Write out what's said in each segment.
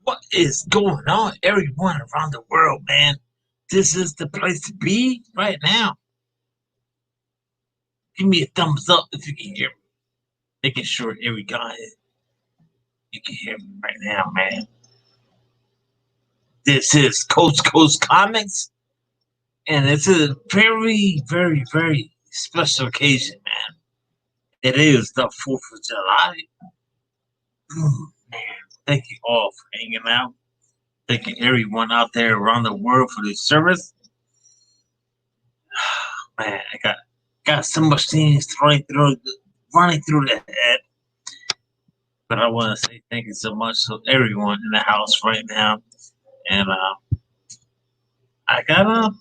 What is going on, everyone around the world, man? This is the place to be right now. Give me a thumbs up if you can hear me. Making sure every guy you can hear me right now, man. This is Coast Coast Comics, and it's a very, very, very special occasion, man. It is the 4th of July. Ooh, man, thank you all for hanging out. Thank you everyone out there around the world for this service. Man, I got so much things running through the head. But I want to say thank you so much to everyone in the house right now. And I gotta,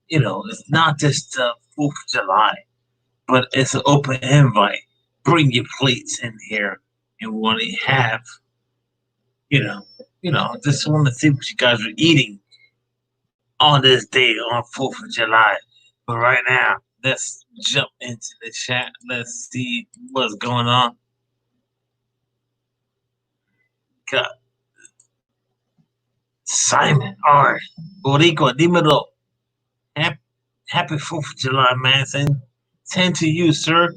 it's not just the 4th of July, but it's an open invite. Bring your plates in here, and we want to have, just want to see what you guys are eating on this day on 4th of July. But right now, let's jump into the chat. Let's see what's going on. Got Simon R. Borico, dímelo. Happy 4th of July, man. Same to you, sir.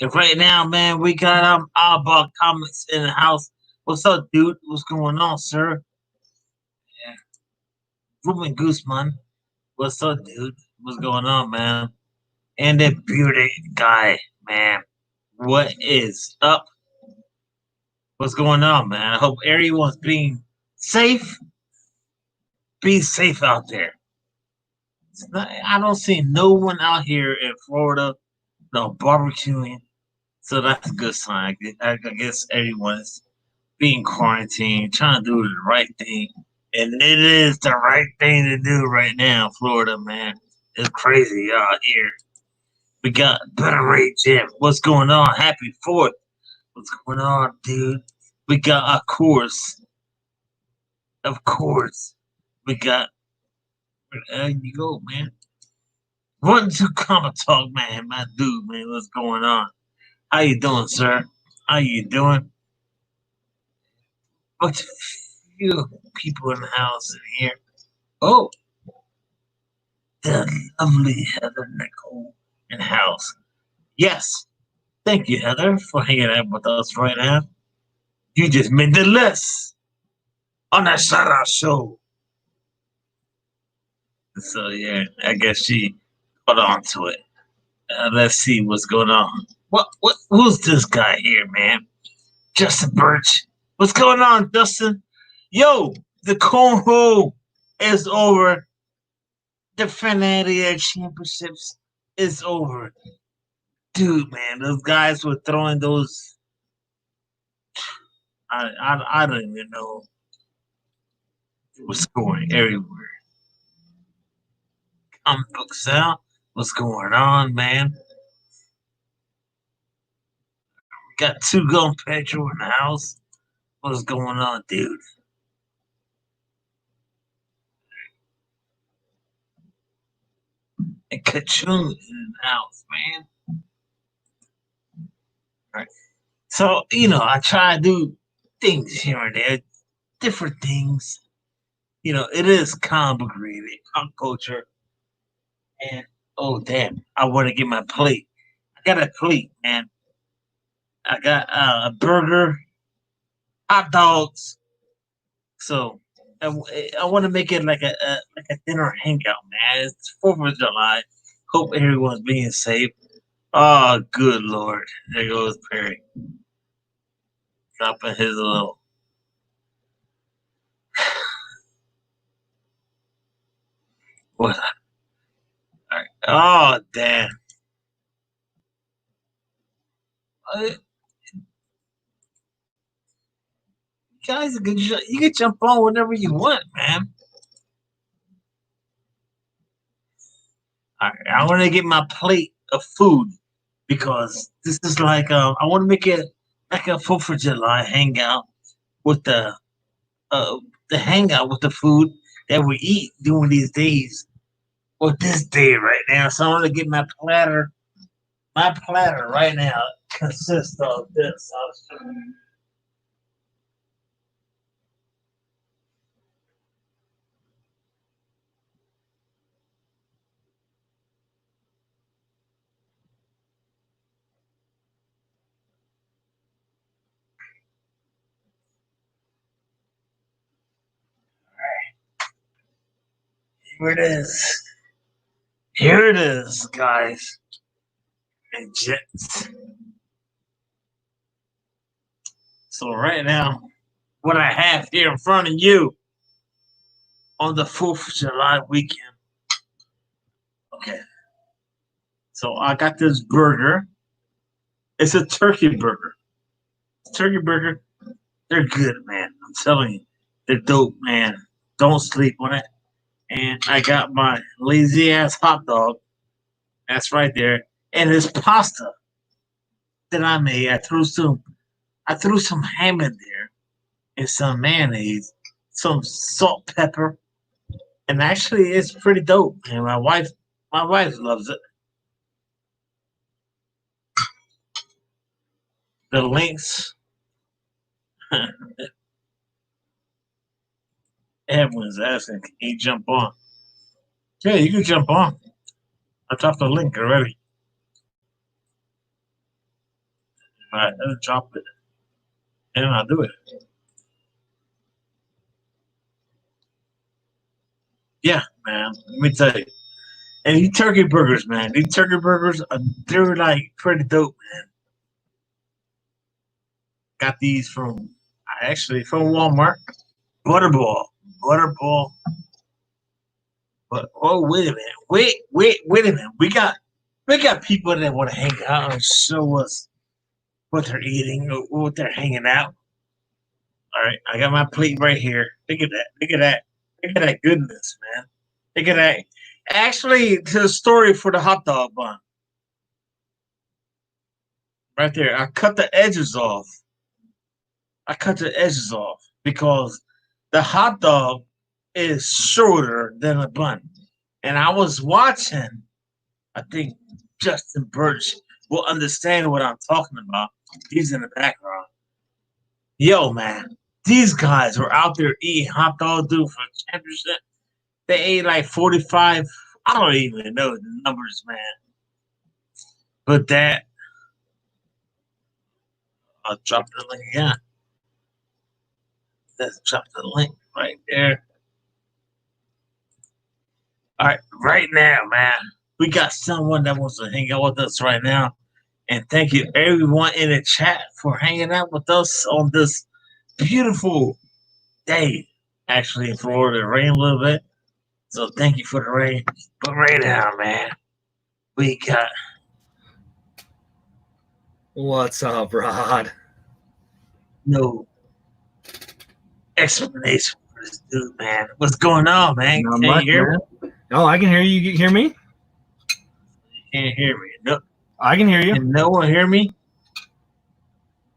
And right now, man, we got Outback Comics in the house. What's up, dude? What's going on, sir? Yeah. Ruben Guzman. What's up, dude? What's going on, man? And that bearded guy, man. What is up? What's going on, man? I hope everyone's being safe. Be safe out there. I don't see no one out here in Florida, barbecuing. So that's a good sign. I guess everyone's being quarantined, trying to do the right thing. And it is the right thing to do right now, Florida, man. It's crazy out here. We got Better Rate Jim. What's going on? Happy 4th. What's going on, dude? We got, of course, we got, there you go, man. 1-2 Comic Talk, man. My dude, man. What's going on? How you doing, sir? How you doing? But few people in the house in here. Oh, the lovely Heather Nicole in the house. Yes. Thank you, Heather, for hanging out with us right now. You just made the list on that shout-out show. So, yeah, I guess she caught on to it. Let's see what's going on. Who's this guy here, man? Justin Birch. What's going on, Justin? Yo, the cornhole is over. The Fanatic Championships is over. Dude, man, those guys were throwing those. I don't even know. It was scoring everywhere. Comic book sound. What's going on, man? We got 2 Gun Petrol in the house. What's going on, dude? And Kachun in the house, man. Right. So, I try to do things here and there, different things. It is comic book related, pop culture. And, oh, damn, I want to get my plate. I got a plate, man. I got a burger, hot dogs. So, I want to make it like a dinner hangout, man. It's 4th of July. Hope everyone's being safe. Oh, good Lord. There goes Perry. Dropping his little. What? All right. Oh, damn. guys, you can jump on whenever you want, man. All right, I want to get my plate of food because this is like I want to make it like a 4th of July hangout with uh the hangout with the food that we eat during these days or this day right now. So I want to get my platter. My platter right now consists of this. Here it is. Here it is, guys and gents. So right now, what I have here in front of you on the 4th of July weekend. Okay. So I got this burger. It's a turkey burger. Turkey burger, they're good, man. I'm telling you. They're dope, man. Don't sleep on it. And I got my lazy ass hot dog. That's right there. And this pasta that I made. I threw some ham in there and some mayonnaise, some salt, pepper, and actually it's pretty dope. And my wife loves it. The links, everyone's asking, can you jump on? Yeah, you can jump on. I dropped the link already. All right, let's drop it, and I'll do it. Yeah, man. Let me tell you. And these turkey burgers, man. These turkey burgers, they're like pretty dope, man. Got these from Walmart. Butterball. Butterball. But oh wait a minute. Wait a minute. We got people that want to hang out and show us what they're eating or what they're hanging out. All right, I got my plate right here. Look at that. Look at that. Look at that goodness, man. Look at that. Actually, to the story for the hot dog bun. Right there. I cut the edges off. Because the hot dog is shorter than a bun. And I was watching, I think Justin Birch will understand what I'm talking about. He's in the background. Yo, man, these guys were out there eating hot dog, dude, for a championship. They ate like 45. I don't even know the numbers, man. But I'll drop the link again. Let's drop the link right there. All right, right now, man, we got someone that wants to hang out with us right now. And thank you, everyone in the chat, for hanging out with us on this beautiful day. Actually, in Florida, it rained a little bit. So thank you for the rain. But right now, man, we got. What's up, Rod? No explanation for this dude, man. What's going on, man? Not much, you hear man. Me? Oh, I can hear you. You hear me? You can't hear me. No. I can hear you. Can no one hear me?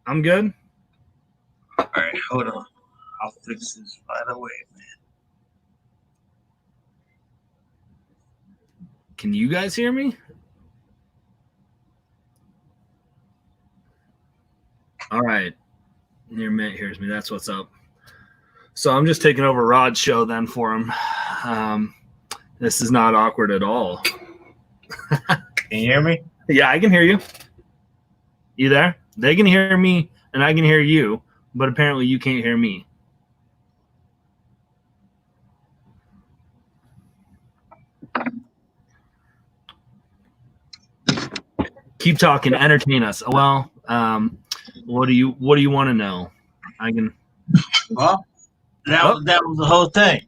I'm good. All right, hold on. I'll fix this right away, man. Can you guys hear me? All right. Your mate hears me. That's what's up. So I'm just taking over Rod's show then for him. This is not awkward at all. Can you hear me? Yeah, I can hear you. You there? They can hear me and I can hear you, but apparently you can't hear me. Keep talking, entertain us. Well, what do you want to know? I can. Well, that was the whole thing.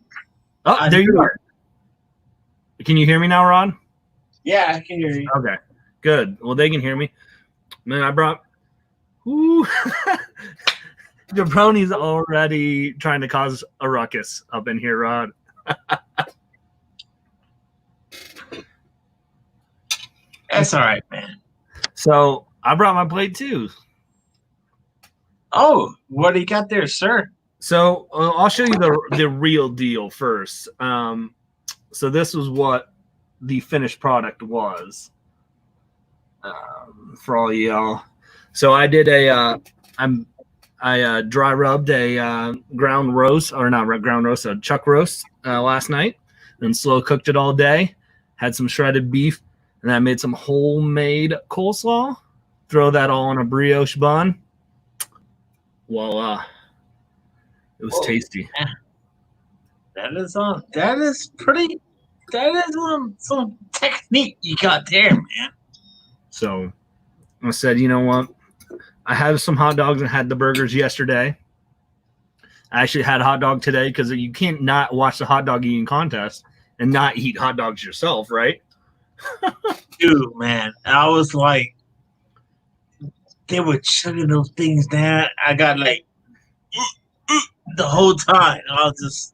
Oh, there you are. Can you hear me now, Rod? Yeah, I can hear you. Okay, good. Well, they can hear me. Man, I brought. Ooh. Jabroni's already trying to cause a ruckus up in here, Rod. That's all right, man. So I brought my plate too. Oh, what do you got there, sir? So I'll show you the real deal first. So this was what the finished product was for all y'all. So I did I dry rubbed a ground roast, or not ground roast, a chuck roast last night, and slow cooked it all day. Had some shredded beef, and I made some homemade coleslaw. Throw that all on a brioche bun. Voila. It was tasty. That is pretty. That is some technique you got there, man. So I said, you know what? I had some hot dogs and had the burgers yesterday. I actually had a hot dog today because you can't not watch the hot dog eating contest and not eat hot dogs yourself, right? Dude, man, I was like, they were chugging those things down. I got like the whole time. I was just.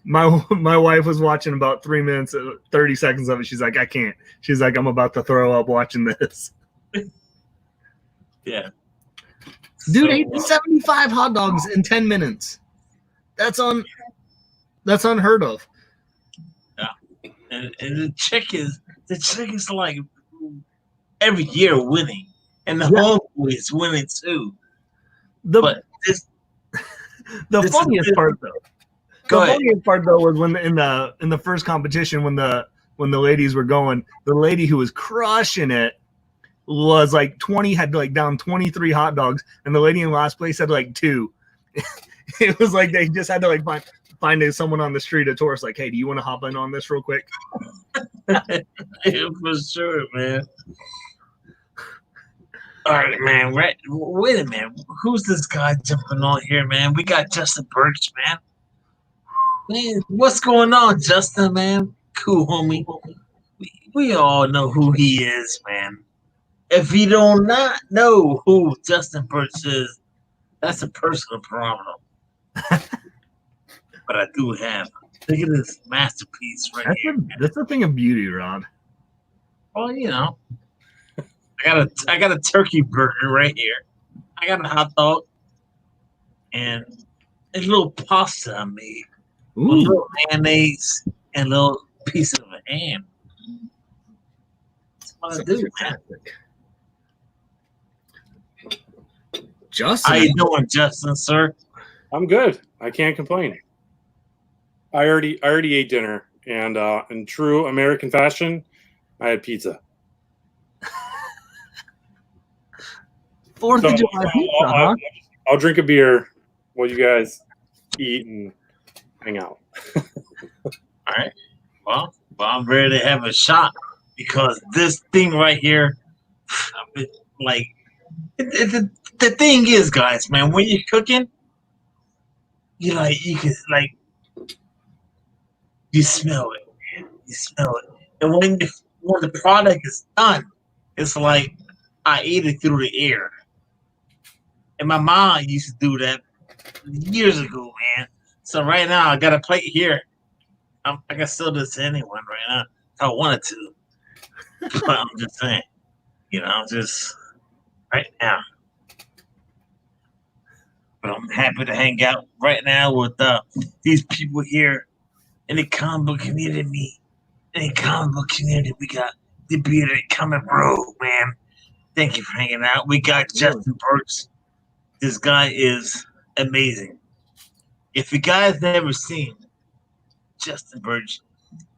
My wife was watching about 3 minutes, 30 seconds of it. She's like, I can't. She's like, I'm about to throw up watching this. Yeah. Dude ate 75 hot dogs in 10 minutes. That's unheard of. Yeah. And the chick is like every year winning. And the homeboy is winning too. The funniest part though. The funniest part though was when in the first competition when the ladies were going, the lady who was crushing it was like 20, had like down 23 hot dogs, and the lady in last place had like 2. It was like they just had to like find someone on the street at tourist like, hey, do you want to hop in on this real quick? Yeah, for sure, man. All right, man. Wait a minute. Who's this guy jumping on here, man? We got Justin Birch, man. Man, what's going on, Justin, man? Cool, homie. We all know who he is, man. If you do not know who Justin Birch is, that's a personal problem. But I do have. Look at this masterpiece right here. That's a thing of beauty, Rod. Well, you know, I got a turkey burger right here. I got a hot dog and a little pasta I made. Ooh. A little mayonnaise and a little piece of a ham. That's what I do, man. Justin, how you doing, Justin, sir? I'm good. I can't complain. I already ate dinner, and in true American fashion, I had pizza. 4th of July pizza, huh? I'll drink a beer while you guys eat and hang out. All right. Well, I'm ready to have a shot because this thing right here, like, the thing is, guys, man, when you're cooking, you smell it, man. You smell it, and when the product is done, it's like I ate it through the air. And my mom used to do that years ago, man. So right now, I got a plate here. I can sell this to anyone right now if I wanted to. But I'm just saying, just right now. But I'm happy to hang out right now with these people here in the comic book community. In the comic book community, we got the bearded comic bro, man. Thank you for hanging out. We got Justin Birch. This guy is amazing. If you guys never seen Justin Birch,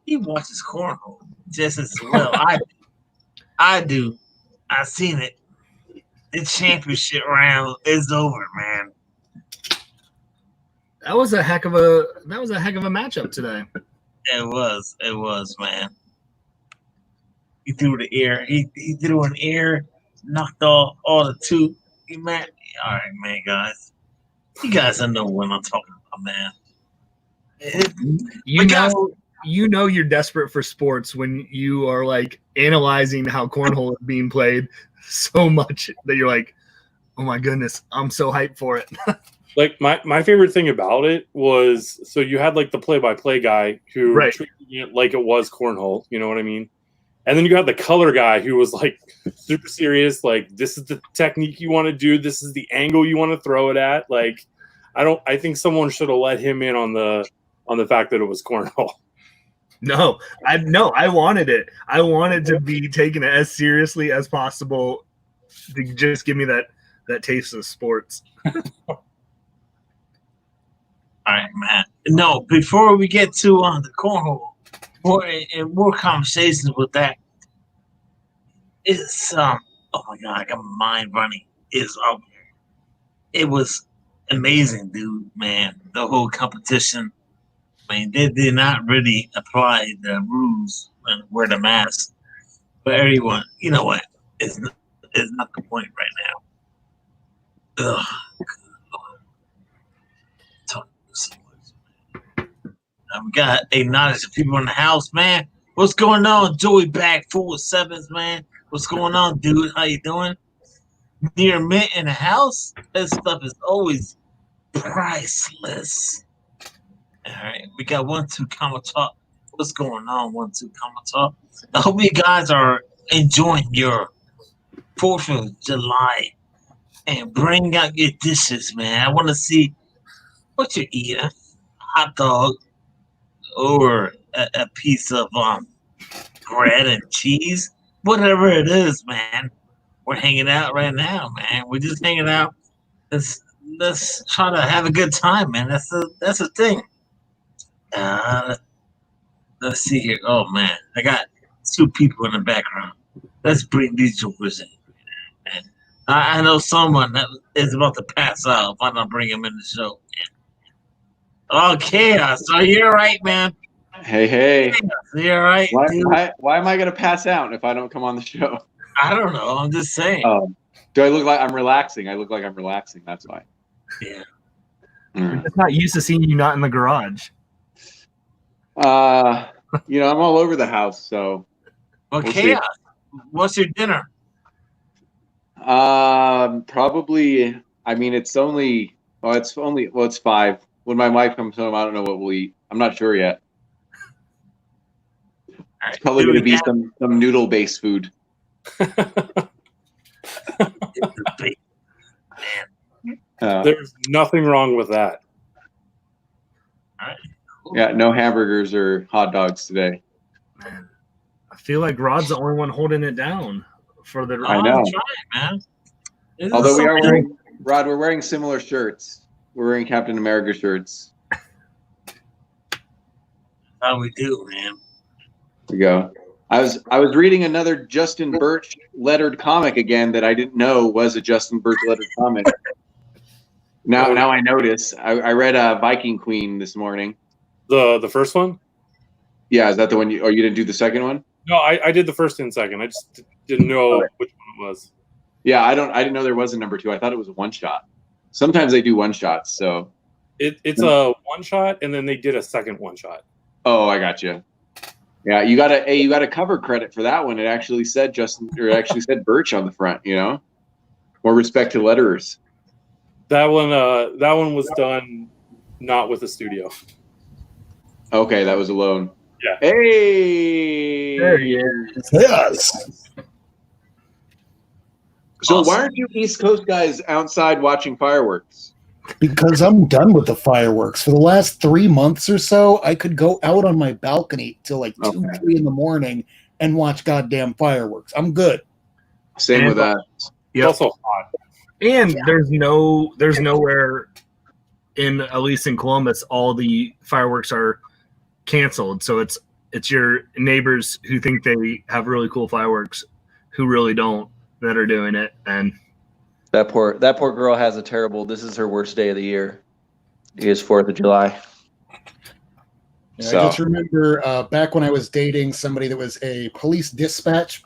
he watches cornhole just as well. I do. I've seen it. The championship round is over, man. That was a heck of a matchup today. It was, man. He threw the air. He threw an air, knocked off all the 2. Man, all right, man, guys. You guys don't know what I'm talking about, man. You know you're desperate for sports when you are like analyzing how cornhole is being played so much that you're like, Oh my goodness, I'm so hyped for it. Like my favorite thing about it was, so you had like the play-by-play guy who Right. treated it like it was cornhole, you know what I mean? And then you had the color guy who was like super serious, like this is the technique you want to do, this is the angle you want to throw it at. Like I think someone should have let him in on the fact that it was cornhole. No, I wanted it. I wanted to be taken as seriously as possible to just give me that taste of sports. All right, man. No, before we get to the cornhole, more conversations with that. It's oh my god, I got my mind running. It was amazing, dude, man. The whole competition. I mean, they did not really apply the rules and wear the mask. But everyone, you know what? It's not the point right now. Ugh. Talking so much. We got to acknowledge the people in the house, man. What's going on? Joey back, 4-7s, man. What's going on, dude? How you doing? Near mint in the house? This stuff is always priceless. All right, we got 1-2 Comma Talk. What's going on, 1-2 Comma Talk? I hope you guys are enjoying your 4th of July and bring out your dishes, man. I want to see what you eat. A hot dog or a piece of bread and cheese, whatever it is, man. We're hanging out right now, man. We're just hanging out. Let's try to have a good time, man. That's the thing. Let's see here. Oh man, I got 2 people in the background. Let's bring these jokers in. Man. I know someone that is about to pass out if I don't bring him in the show. Oh, Chaos, are you all right, man? Hey. Chaos, are you all right, dude? Why am I going to pass out if I don't come on the show? I don't know. I'm just saying. Do I look like I'm relaxing? I look like I'm relaxing. That's why. Yeah. I'm just not used to seeing you not in the garage. I'm all over the house, so. Well, Chaos, what's your dinner? Probably. I mean, it's 5. When my wife comes home, I don't know what we'll eat. I'm not sure yet. Right. It's probably going to be some noodle-based food. There's nothing wrong with that. All right. Cool. Yeah, no hamburgers or hot dogs today. Man, I feel like Rod's the only one holding it down for the. I know. I'm trying, man. Although we're wearing similar shirts. We're wearing Captain America shirts. How we do, man. There we go. I was reading another Justin Birch lettered comic again that I didn't know was a Justin Birch lettered comic. Now I notice. I read Viking Queen this morning. The first one? Yeah, is that the one? You didn't do the second one? No, I did the first and second. I just didn't know which one it was. Yeah, I didn't know there was a number 2. I thought it was a one shot. Sometimes they do one shots, so it's a one shot, and then they did a second one shot. Oh, I got you. Yeah, you got a cover credit for that one. It actually said said Birch on the front. You know, more respect to letterers. That one was done not with a studio. Okay, that was alone. Yeah. Hey, There he is. Yes. So Awesome. why aren't you East Coast guys outside watching fireworks? Because I'm done with the fireworks. For the last 3 months or so, I could go out on my balcony till like 2, 3 in the morning and watch goddamn fireworks. I'm good. Same with that. It's Yep. also hot. And there's nowhere in, at least in Columbus, all the fireworks are canceled. So it's your neighbors who think they have really cool fireworks who really don't that are doing it. And that poor girl has a terrible. This is her worst day of the year. It is 4th of July. Yeah, I just remember back when I was dating somebody that was a police dispatch,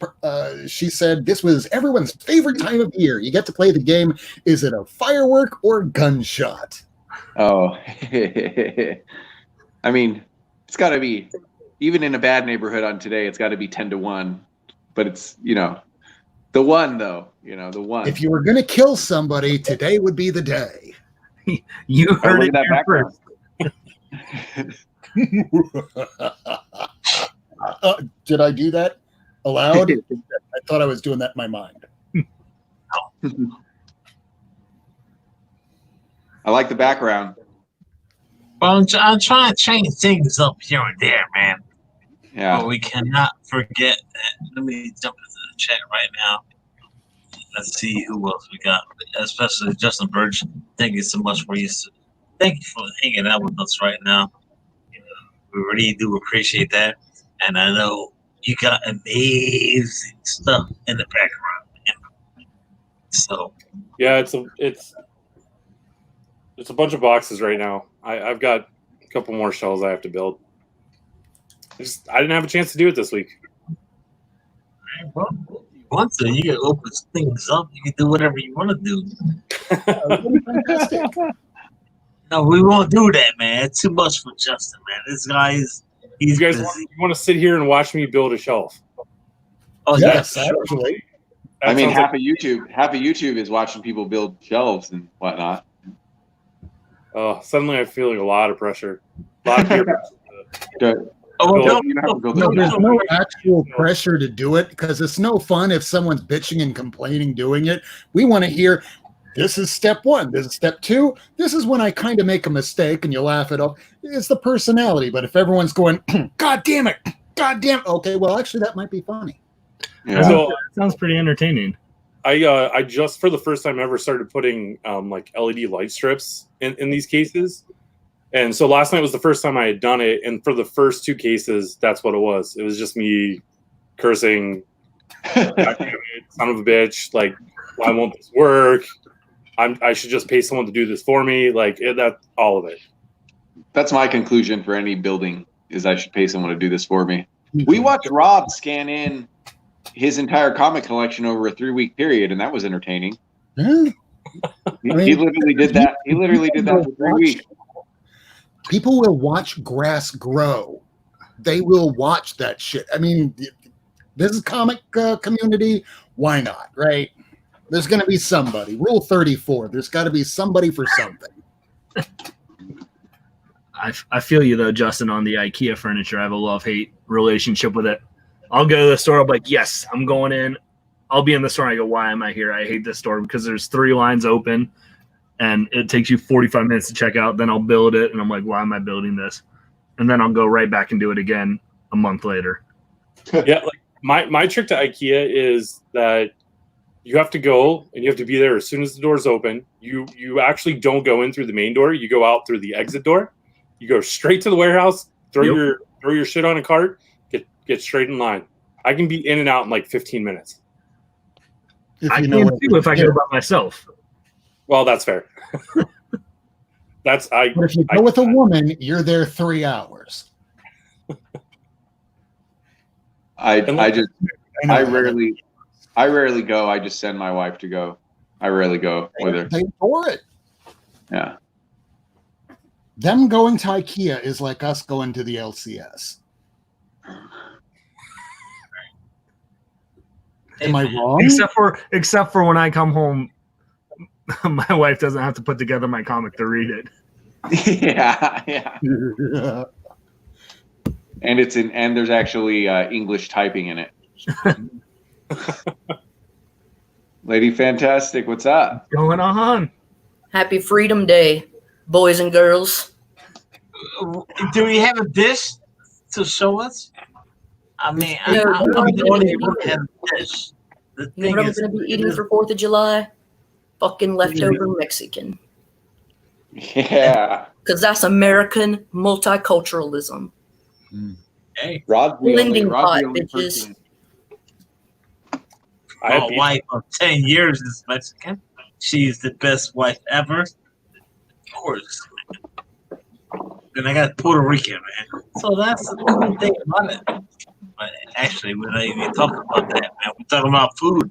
she said this was everyone's favorite time of year. You get to play the game. Is it a firework or gunshot? Oh, I mean, it's got to be, even in a bad neighborhood on today, it's got to be 10-1. But it's, The one, though. You know, the one. If you were going to kill somebody, today would be the day. You heard it that here background. first. Did I do that aloud? I thought I was doing that in my mind. I like the background. Well, I'm trying to change things up here and there, man. Yeah. But we cannot forget that. Let me jump into the chat right now. Let's see who else we got, especially Justin Birch. Thank you so much for thank you for hanging out with us right now. You know, we really do appreciate that, and I know you got amazing stuff in the background. Man. So Yeah, it's a bunch of boxes right now. I've got a couple more shells I have to build. I didn't have a chance to do it this week. well, once you can open things up, you can do whatever you want to do. Fantastic. No, we won't do that, man. It's too much for Justin, man. This guy is You guys busy. want to sit here and watch me build a shelf? Oh Yes, yeah, actually. That I mean, sounds half of YouTube is watching people build shelves and whatnot. suddenly I'm feeling a lot of pressure. A lot of peer pressure. Oh, Well, You don't have to build No, a there's shelf. no actual pressure to do it because it's no fun if someone's bitching and complaining doing it. We want to hear, this is step one. This is step two. This is when I kind of make a mistake and you laugh it off. It's the personality. But if everyone's going, God damn it. God damn. Okay, well, actually, that might be funny. Yeah. So Sounds pretty entertaining. I just for the first time ever started putting like LED light strips in these cases. And so last night was the first time I had done it, and for the first two cases, that's what it was. It was just me cursing, "God damn it, son of a bitch! Like, why won't this work? I should just pay someone to do this for me." Like that, all of it. That's my conclusion for any building is I should pay someone to do this for me. We watched Rob scan in his entire comic collection over a 3-week period, and that was entertaining. Yeah. He literally did that. He literally did that for 3 weeks. People will watch grass grow. They will watch that shit. I mean, this is comic community. Why not, right? There's going to be somebody. Rule 34. There's got to be somebody for something. I feel you though, Justin, on the IKEA furniture. I have a love-hate relationship with it. I'll go to the store. I'll be like, yes, I'm going in. I'll be in the store. And I go, why am I here? I hate this store because there's 3 lines open. And it takes you 45 minutes to check out. Then I'll build it, and I'm like, why am I building this? And then I'll go right back and do it again a month later. Yeah, like my trick to IKEA is that you have to go and you have to be there as soon as the doors open. You actually don't go in through the main door. You go out through the exit door. You go straight to the warehouse. Throw your shit on a cart. Get straight in line. I can be in and out in like 15 minutes. I can too if I go by myself. Well, that's fair. But if you go with a woman, you're there 3 hours. I rarely go. I just send my wife to go. I rarely go with her. They adore it. Yeah. Them going to IKEA is like us going to the LCS. Am I wrong? Except for when I come home, my wife doesn't have to put together my comic to read it. Yeah. And there's actually English typing in it. Lady Fantastic, what's up? What's going on? Happy Freedom Day, boys and girls. Do we have a dish to show us? I mean, No, I'm the only one that has a dish. The You know thing what I'm is, going to be eating for 4th of July? Fucking leftover Mexican. Yeah. Because that's American multiculturalism. hey, Rod's the Blending Rod's pot, the only bitches. person. I have my wife of 10 years is Mexican. She's the best wife ever. Of course. Then I got Puerto Rican, man. So that's the cool thing about it. But actually, we're not even talking about that, man. We're talking about food.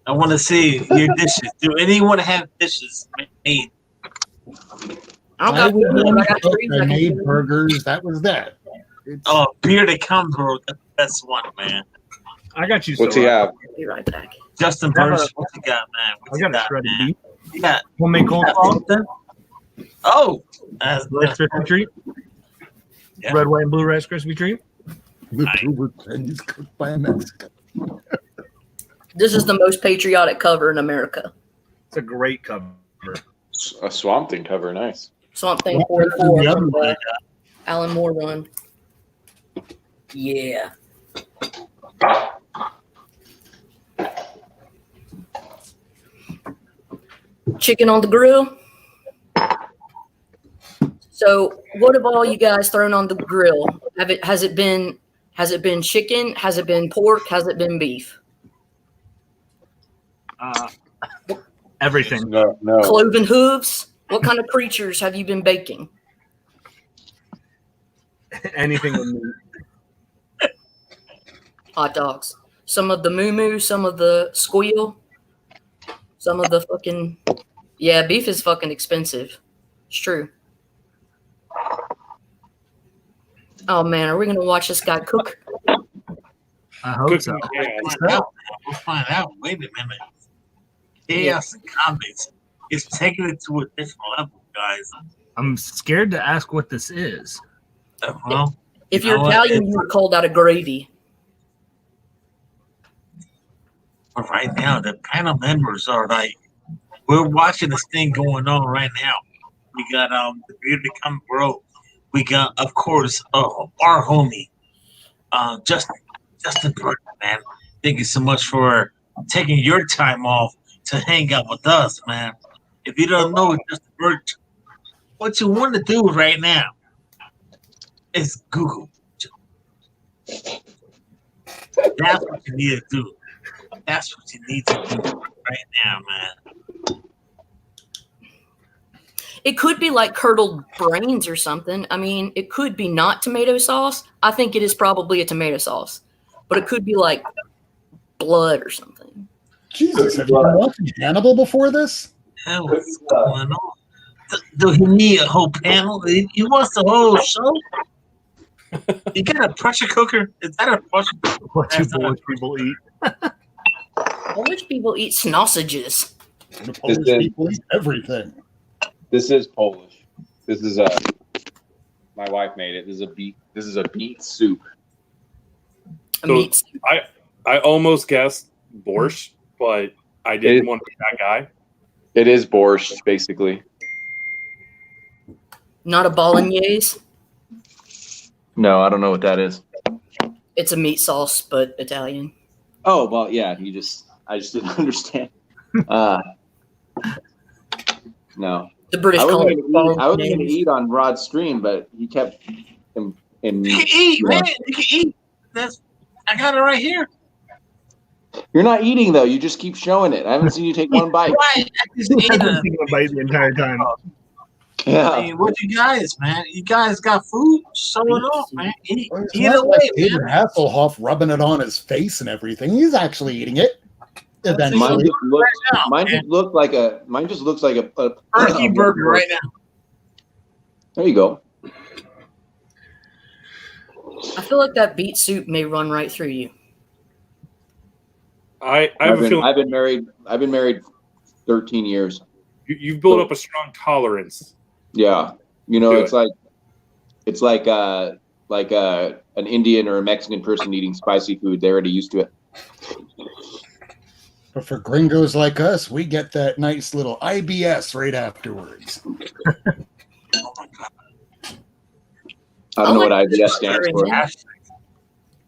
I want to see your dishes. Do anyone have dishes made? I got food. I got trees. I made burgers. That was that. Oh, beer de Cambro, the best one, man. I got you. What's he have? Be right back. Justin Birch, what you got, man? What I you got a got, shredded man? beef. You got Homemade coleslaw. something? Oh, that's Rice Krispie treat. Yeah. Red, white, and blue Rice Krispie treat. The Uber trend is cooked by a Mexican. This is the most patriotic cover in America. It's a great cover. A Swamp Thing cover, nice. Swamp Thing What 44 the from other the Alan Moore run. Yeah. Chicken on the grill. So, what have all you guys thrown on the grill? Has it been chicken? Has it been pork? Has it been beef? Everything. No. Cloven hooves? What kind of creatures have you been baking? Anything with meat. Hot dogs. Some of the moo, some of the squeal, some of the fucking... Yeah, beef is fucking expensive. It's true. Oh, man, are we going to watch this guy cook? I hope so. We'll find out. Wait a minute. Chaos and comments is taking it to a different level, guys. I'm scared to ask what this is. Well, If you you're know what? Italian, you would call that a gravy. But right now, the panel members are like, we're watching this thing going on right now. We got the Bearded Come Bro. We got, of course, our homie, Justin Burke, man. Thank you so much for taking your time off to hang out with us, man. If you don't know Justin Burke, what you want to do right now is Google. That's what you need to do. That's what you need to do right now, man. It could be like curdled brains or something. I mean, it could be not tomato sauce. I think it is probably a tomato sauce. But it could be like blood or something. Jesus, have you been watching Hannibal before this? Hell, what's going on? Do he need a whole panel? He wants the whole show? You got a pressure cooker? Is that a pressure cooker? What do Polish people eat? Polish people eat sausages. The Polish people eat everything. This is Polish. This is my wife made it. This is a beet soup. A meat soup. I almost guessed borscht, but I didn't want to be that guy. It is borscht, basically. Not a bolognese. No, I don't know what that is. It's a meat sauce, but Italian. Oh well, yeah. I just didn't understand. No. The British I call it was going to bolognese. eat on Rod's stream, but he kept in. You can eat, man. You can eat. I got it right here. You're not eating though. You just keep showing it. I haven't seen you take one bite. Right. I just ate I've been it. thinking about it the entire time. I Yeah. mean, what you guys, man? You guys got food? Show it off, man. Eat It's it not like away, David man. Hasselhoff rubbing it on his face and everything. He's actually eating it. Eventually. Mine just looks like a Turkey burger right now. There you go. I feel like that beet soup may run right through you. I have a feeling I've been married 13 years. you've built up a strong tolerance. Yeah. You know, Do it's like an Indian or a Mexican person eating spicy food. They're already used to it. But for gringos like us, we get that nice little IBS right afterwards. Oh my God. I don't know what like IBS stands for.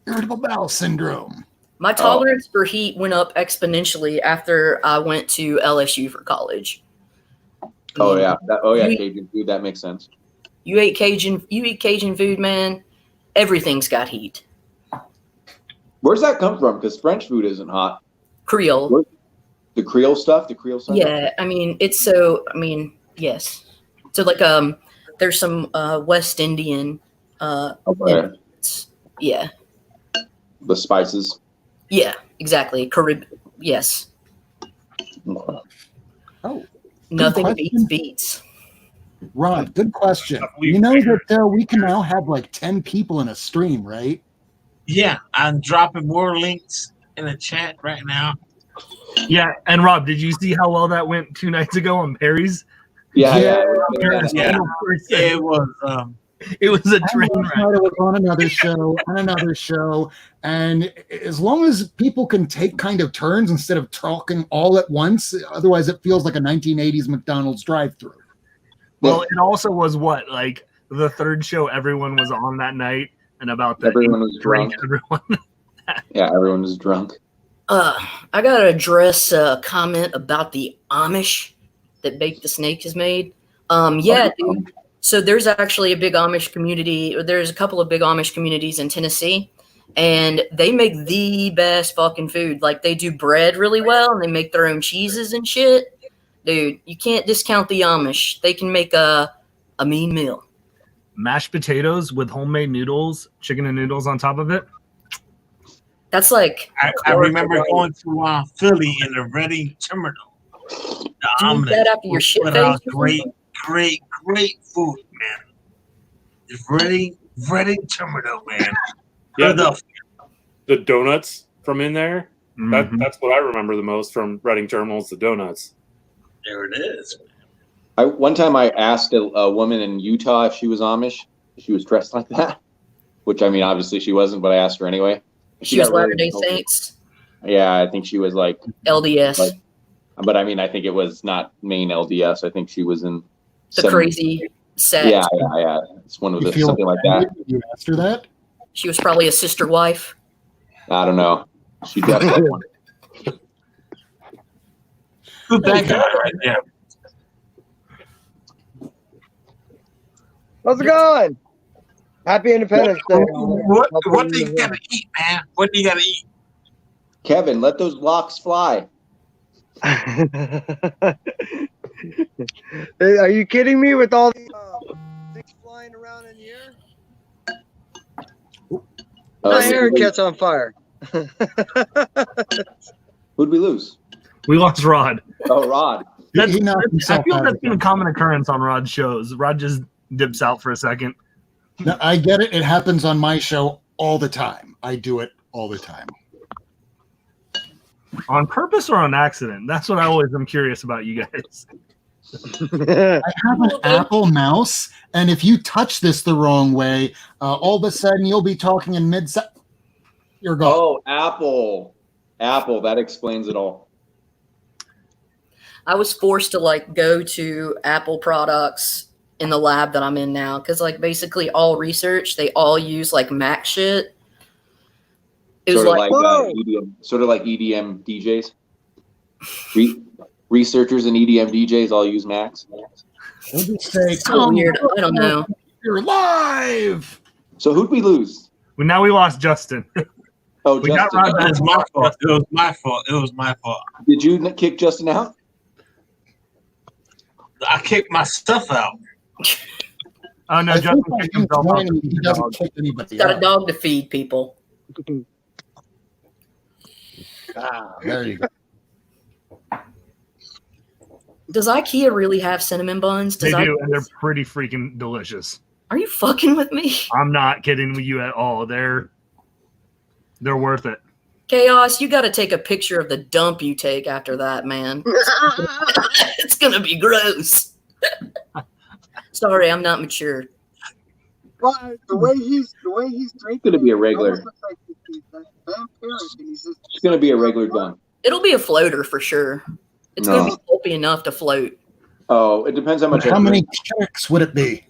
Irritable bowel syndrome. My tolerance for heat went up exponentially after I went to LSU for college. Oh yeah. You- Cajun food. That makes sense. You eat Cajun food, man. Everything's got heat. Where's that come from? Because French food isn't hot. Creole. The Creole stuff. Yeah, yes. So like there's some West Indian Okay. yeah. The spices. Yeah, exactly. Yes. Oh, Nothing question. beats. Rod, good question. I believe You know Peter. that we can now have like 10 people in a stream, right? Yeah, I'm dropping more links in the chat right now. Yeah, and Rob, did you see how well that went 2 nights ago on Perry's? Yeah. It was. It was a train And last wreck. night it was on another show, and as long as people can take kind of turns instead of talking all at once, otherwise it feels like a 1980s McDonald's drive-through. Well, it also was what, like the third show everyone was on that night, and about the Everyone was drunk. Everyone. Yeah, everyone was drunk. I gotta address a comment about the Amish that Bake the Snake has made. Yeah, dude. So there's actually a big Amish community, or there's a couple of big Amish communities in Tennessee, and they make the best fucking food. Like, they do bread really well, and they make their own cheeses and shit. Dude, you can't discount the Amish. They can make a mean meal. Mashed potatoes with homemade noodles, chicken and noodles on top of it. That's like I remember going to Philly in the Reading terminal. The you eat that after your shit put face. out great food, man. The Reading terminal, man. Yeah, the donuts from in there. Mhm. That's what I remember the most from Reading Terminals. The donuts. There it is. One time I asked a woman in Utah if she was Amish. She was dressed like that, which I mean, obviously she wasn't, but I asked her anyway. She was got really Latter-day insulted. Saints, Yeah, I think she was like, LDS, but I mean, I think it was not main LDS. I think she was in the crazy sect. Yeah. It's one of You the feel something like that. You asked her that? She was probably a sister wife. I don't know. She dressed like one. Who's that guy right there? How's it going? Happy Independence Day. What do you gotta eat, man? What do you gotta eat? Kevin, let those locks fly. Are you kidding me with all these things flying around in the air? My hair gets on fire. Who'd we lose? We lost Rod. Oh, Rod. That's, He knocked I himself feel out that's been a again. common occurrence on Rod's shows. Rod just dips out for a second. No, I get it. It happens on my show all the time. I do it all the time. On purpose or on accident? That's what I always am curious about you guys. I have an Apple mouse, and if you touch this the wrong way, all of a sudden you'll be talking in mid. You're gone. Oh, Apple. Apple. That explains it all. I was forced to like go to Apple products in the lab that I'm in now because like basically all research they all use like Mac shit. It was Sort of like EDM, sort of like EDM DJs. Researchers and EDM DJs all use Macs. We'll just say, so weird. I don't know. You're live. So who'd we lose? Well, now we lost Justin. Oh, We got Justin. Rod It was my fault. It was my fault. It was my fault. Did you kick Justin out? I kicked my stuff out. Oh no, I Justin think kicked he's himself out. whining. He doesn't kick anybody Got a out. dog to feed people. There you go. Does IKEA really have cinnamon buns? They Does do, and they're pretty freaking delicious. Are you fucking with me? I'm not kidding with you at all. They're worth it. Chaos, you got to take a picture of the dump you take after that, man. It's gonna be gross. Sorry, I'm not mature. But the way he's drinking, Gonna be a it regular. almost looks like he's vampiric, and he's just It's going to be a regular gun. It'll be a floater for sure. It's gonna be pulpy enough to float. Oh, it depends how much. How I many drink. kicks would it be?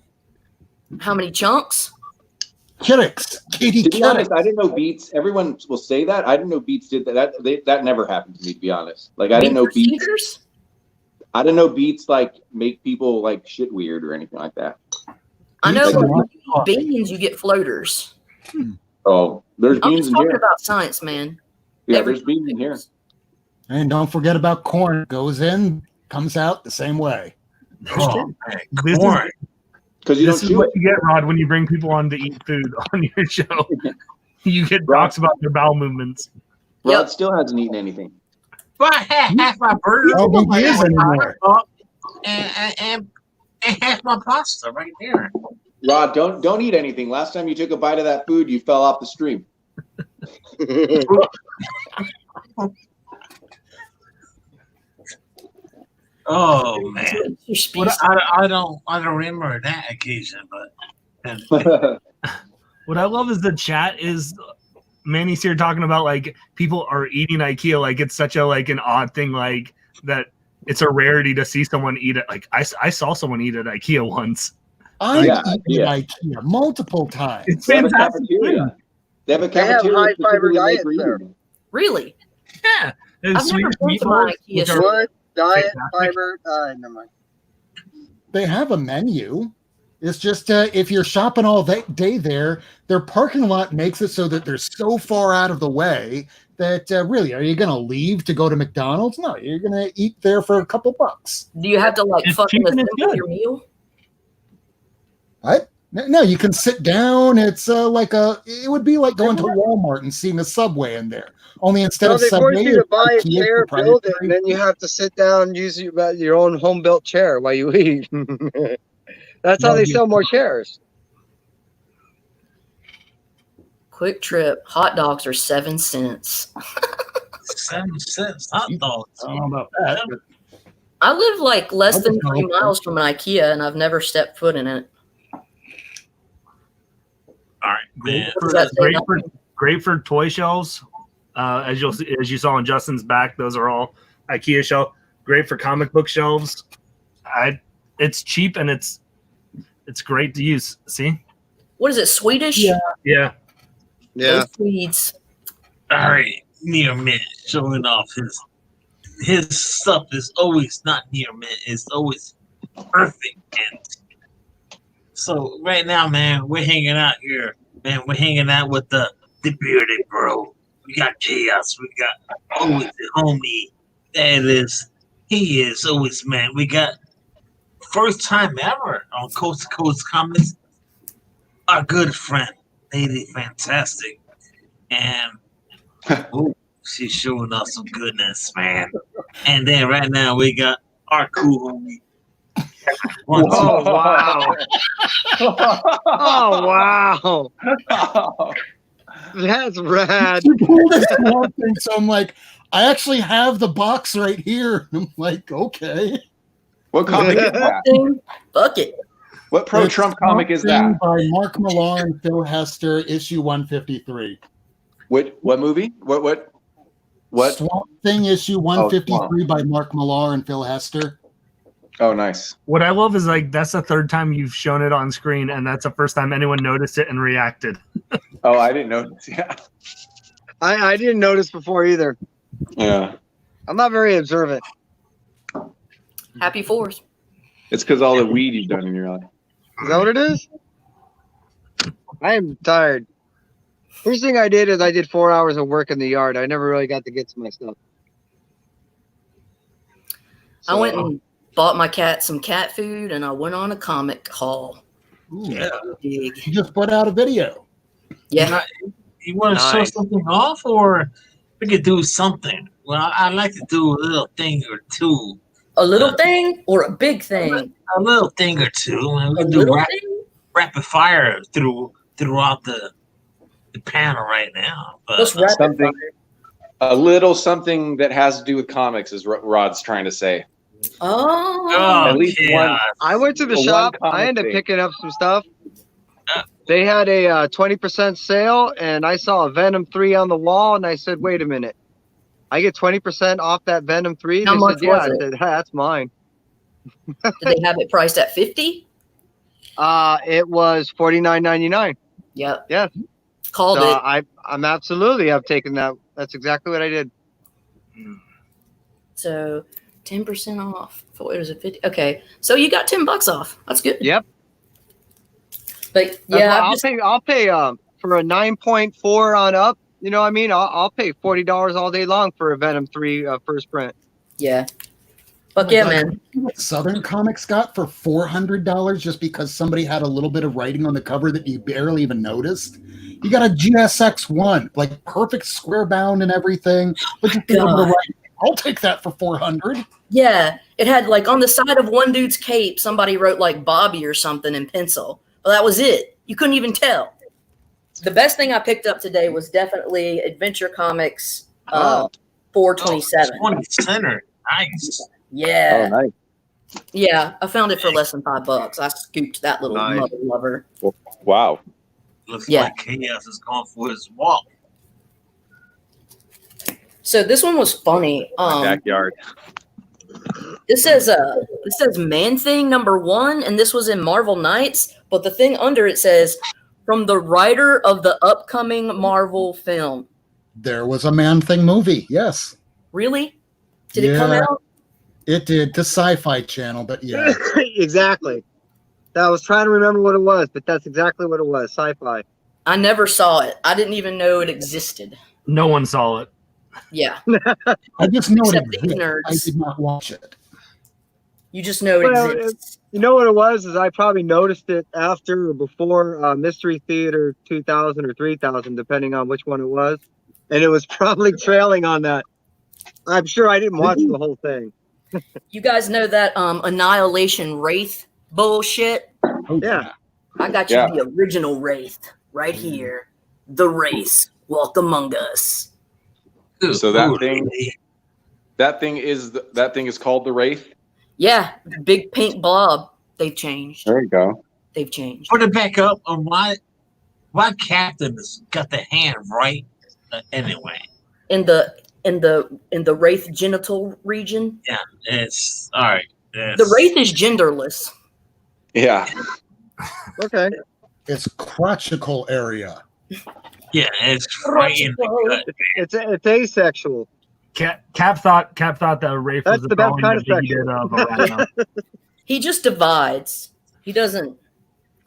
How many chunks? Kicks. Katie To be honest, Kicks. I didn't know Beats. Everyone will say that. I didn't know Beats did that. That never happened to me. To be honest, like I didn't know Beats. Procedures? I didn't know Beats like make people like shit weird or anything like that. I know, Beats but are when you eat beans, you get floaters. Oh, there's I'm beans just in talking here. about science, man. Yeah, Every- there's beans in here. And don't forget about corn. Goes in, comes out the same way. Oh, man. This Corn. Because you This don't is chew what it. you get, Rod, when you bring people on to eat food on your show. You get talks about their bowel movements. Rod Yep. still hasn't eaten anything. But I had half my burger I don't think he is anymore. and half my pasta right there. Rod, don't eat anything. Last time you took a bite of that food, you fell off the stream. Oh man, Your speech. I don't remember that occasion, but What I love is the chat is Manny's here talking about like people are eating IKEA like it's such a like an odd thing like that it's a rarity to see someone eat it. Like I saw someone eat at IKEA once. I've eaten at IKEA multiple times. It's They have a fantastic. cafeteria. They have a They have cafeteria. high fiber specifically made diets for there. eating. Really? Yeah. There's I've never Swedish been to my meatballs, IKEA which are- store. What? Diet, Fantastic. fiber, never mind. They have a menu. It's just if you're shopping all day there, their parking lot makes it so that they're so far out of the way that really, are you going to leave to go to McDonald's? No, you're going to eat there for a couple bucks. Do you have to like It's fucking cheap and it's assemble good. your meal? What? No, you can sit down. It's it would be like going to Walmart and seeing a Subway in there. Only instead No, of they force Subway, you to it's buy a IKEA chair, build it, proprietary. and then you have to sit down and use your own home built chair while you eat. That's how No, they you- sell more chairs. Quick Trip hot dogs are 7 cents. 7 cents hot dogs. I don't know about that. but I live like less I than would 3 know. miles from an IKEA, and I've never stepped foot in it. All right, man. What does that say? great for toy shelves. As you saw on Justin's back, those are all IKEA shelf. Great for comic book shelves. It's cheap and it's great to use. See? What is it? Swedish? Yeah. Yeah. Yeah. Those Swedes. All right, near mint showing off his stuff is always not near mint. It's always perfect mint. So right now, man, we're hanging out here. Man, we're hanging out with the bearded bro. We got Chaos. We got always the homie. That is, he is always, man. We got first time ever on Coast to Coast Comics. Our good friend, Lady Fantastic, and ooh, she's showing us some goodness, man. And then right now we got our cool homie. Oh wow! Oh wow! That's rad. You pulled this one thing, so I'm like, I actually have the box right here. I'm like, okay. What comic is that? Thing? Fuck it. What pro Trump comic is that? By Mark Millar and Phil Hester, issue 153. What movie? What? Swamp Thing, issue 153 by Mark Millar and Phil Hester. Oh, nice. What I love is like that's the third time you've shown it on screen, and that's the first time anyone noticed it and reacted. Oh, I didn't notice. Yeah. I didn't notice before either. Yeah. I'm not very observant. Happy 4th. It's because all the weed you've done in your life. Is that what it is? I am tired. First thing I did is I did 4 hours of work in the yard. I never really got to get to my stuff. I went and bought my cat some cat food, and I went on a comic haul. Ooh, Yeah. you just put out a video. Yeah. You want to show Nice. something off, or we could do something? Well, I like to do a little thing or two. A little thing or a big thing? A little thing or two. And we A can do little thing? rapid fire throughout the panel right now. But What's rapid something- fire? A little something that has to do with comics is what Rod's trying to say. Oh. At least one. I went to the One shop. comic I ended up thing. picking up some stuff. They had a 20% sale, and I saw a Venom 3 on the wall, and I said, wait a minute. I get 20% off that Venom 3? How They much said, yeah. was it? I said, that's mine. Did they have it priced at 50? It was $49.99. Yep. Yeah. Called So it. I've taken that. That's exactly what I did. So 10% off. What was it? 50? Okay. So you got $10 off. That's good. Yep. But That's yeah, why I'll pay for a 9.4 on up. You know what I mean? I'll pay $40 all day long for a Venom 3 first print. yeah. Fuck yeah, Like, man. what Southern Comics got for $400 just because somebody had a little bit of writing on the cover that you barely even noticed. You got a GSX1, like perfect square bound and everything, but just being able to God. write. I'll take that for $400. Yeah. It had like on the side of one dude's cape, somebody wrote like Bobby or something in pencil. Well, that was it. You couldn't even tell. The best thing I picked up today was definitely Adventure Comics Oh. $4.27. 20 center. Nice. Yeah. Oh, nice. Yeah, I found it for less than $5. I scooped that little Nice. mother lover. Wow. Looks Yeah. like Chaos is going for his walk. So this one was funny. My backyard. This says Man Thing #1, and this was in Marvel Knights, but the thing under it says from the writer of the upcoming Marvel film. There was a Man-Thing movie. Yes, Really? Did it come out? it did. The Sci-Fi Channel, but yeah. Exactly. I was trying to remember what it was, but that's exactly what it was. Sci-fi. I never saw it. I didn't even know it existed. No one saw it. Yeah. I just know it Except these exists. nerds. I did not watch it. You just know it Well, exists. You know what it was? Is I probably noticed it after or before Mystery Theater 2000 or 3000, depending on which one it was, and it was probably trailing on that. I'm sure I didn't watch the whole thing. You guys know that Annihilation Wraith bullshit? Oh, Yeah. I got you Yeah. the original Wraith right here. The race. Walk among us. So that thing is called the Wraith. Yeah, the big pink blob. They've changed. There you go. They've changed. Put it back up on why Captain has got the hand right anyway. In the Wraith genital region. Yeah, it's all right. The Wraith is genderless. Yeah. Okay. It's crotchical area. Yeah, it's right in the gut. It's asexual. Cap thought that Rafe That's was the best drawing kind that of he did section. of a rhino. He just divides. He doesn't.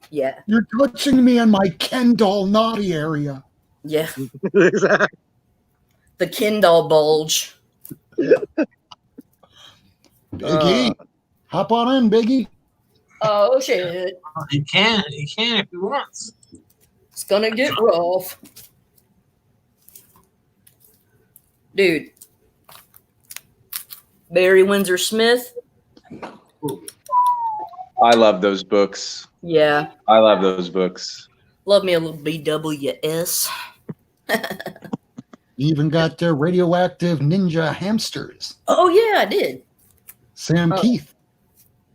Yeah. You're touching me on my Ken doll naughty area. Yeah. Exactly. The Kindle bulge. Biggie, hop on in, Biggie. Oh shit. He can if he wants. It's gonna get rough. Dude. Barry Windsor Smith. I love those books. Yeah. I love those books. Love me a little BWS. You even got radioactive ninja hamsters. Oh yeah, I did. Sam Keith,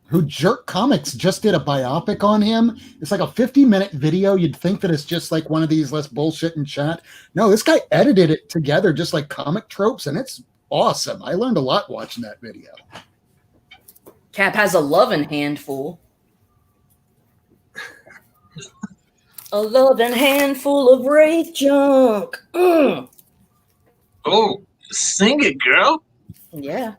who Jerk Comics just did a biopic on him. It's like a 50-minute video. You'd think that it's just like one of these less bullshit and chat. No, this guy edited it together just like comic tropes, and it's awesome. I learned a lot watching that video. Cap has a loving handful. A loving handful of Wraith junk. Mm. Oh, sing it, girl. Yeah.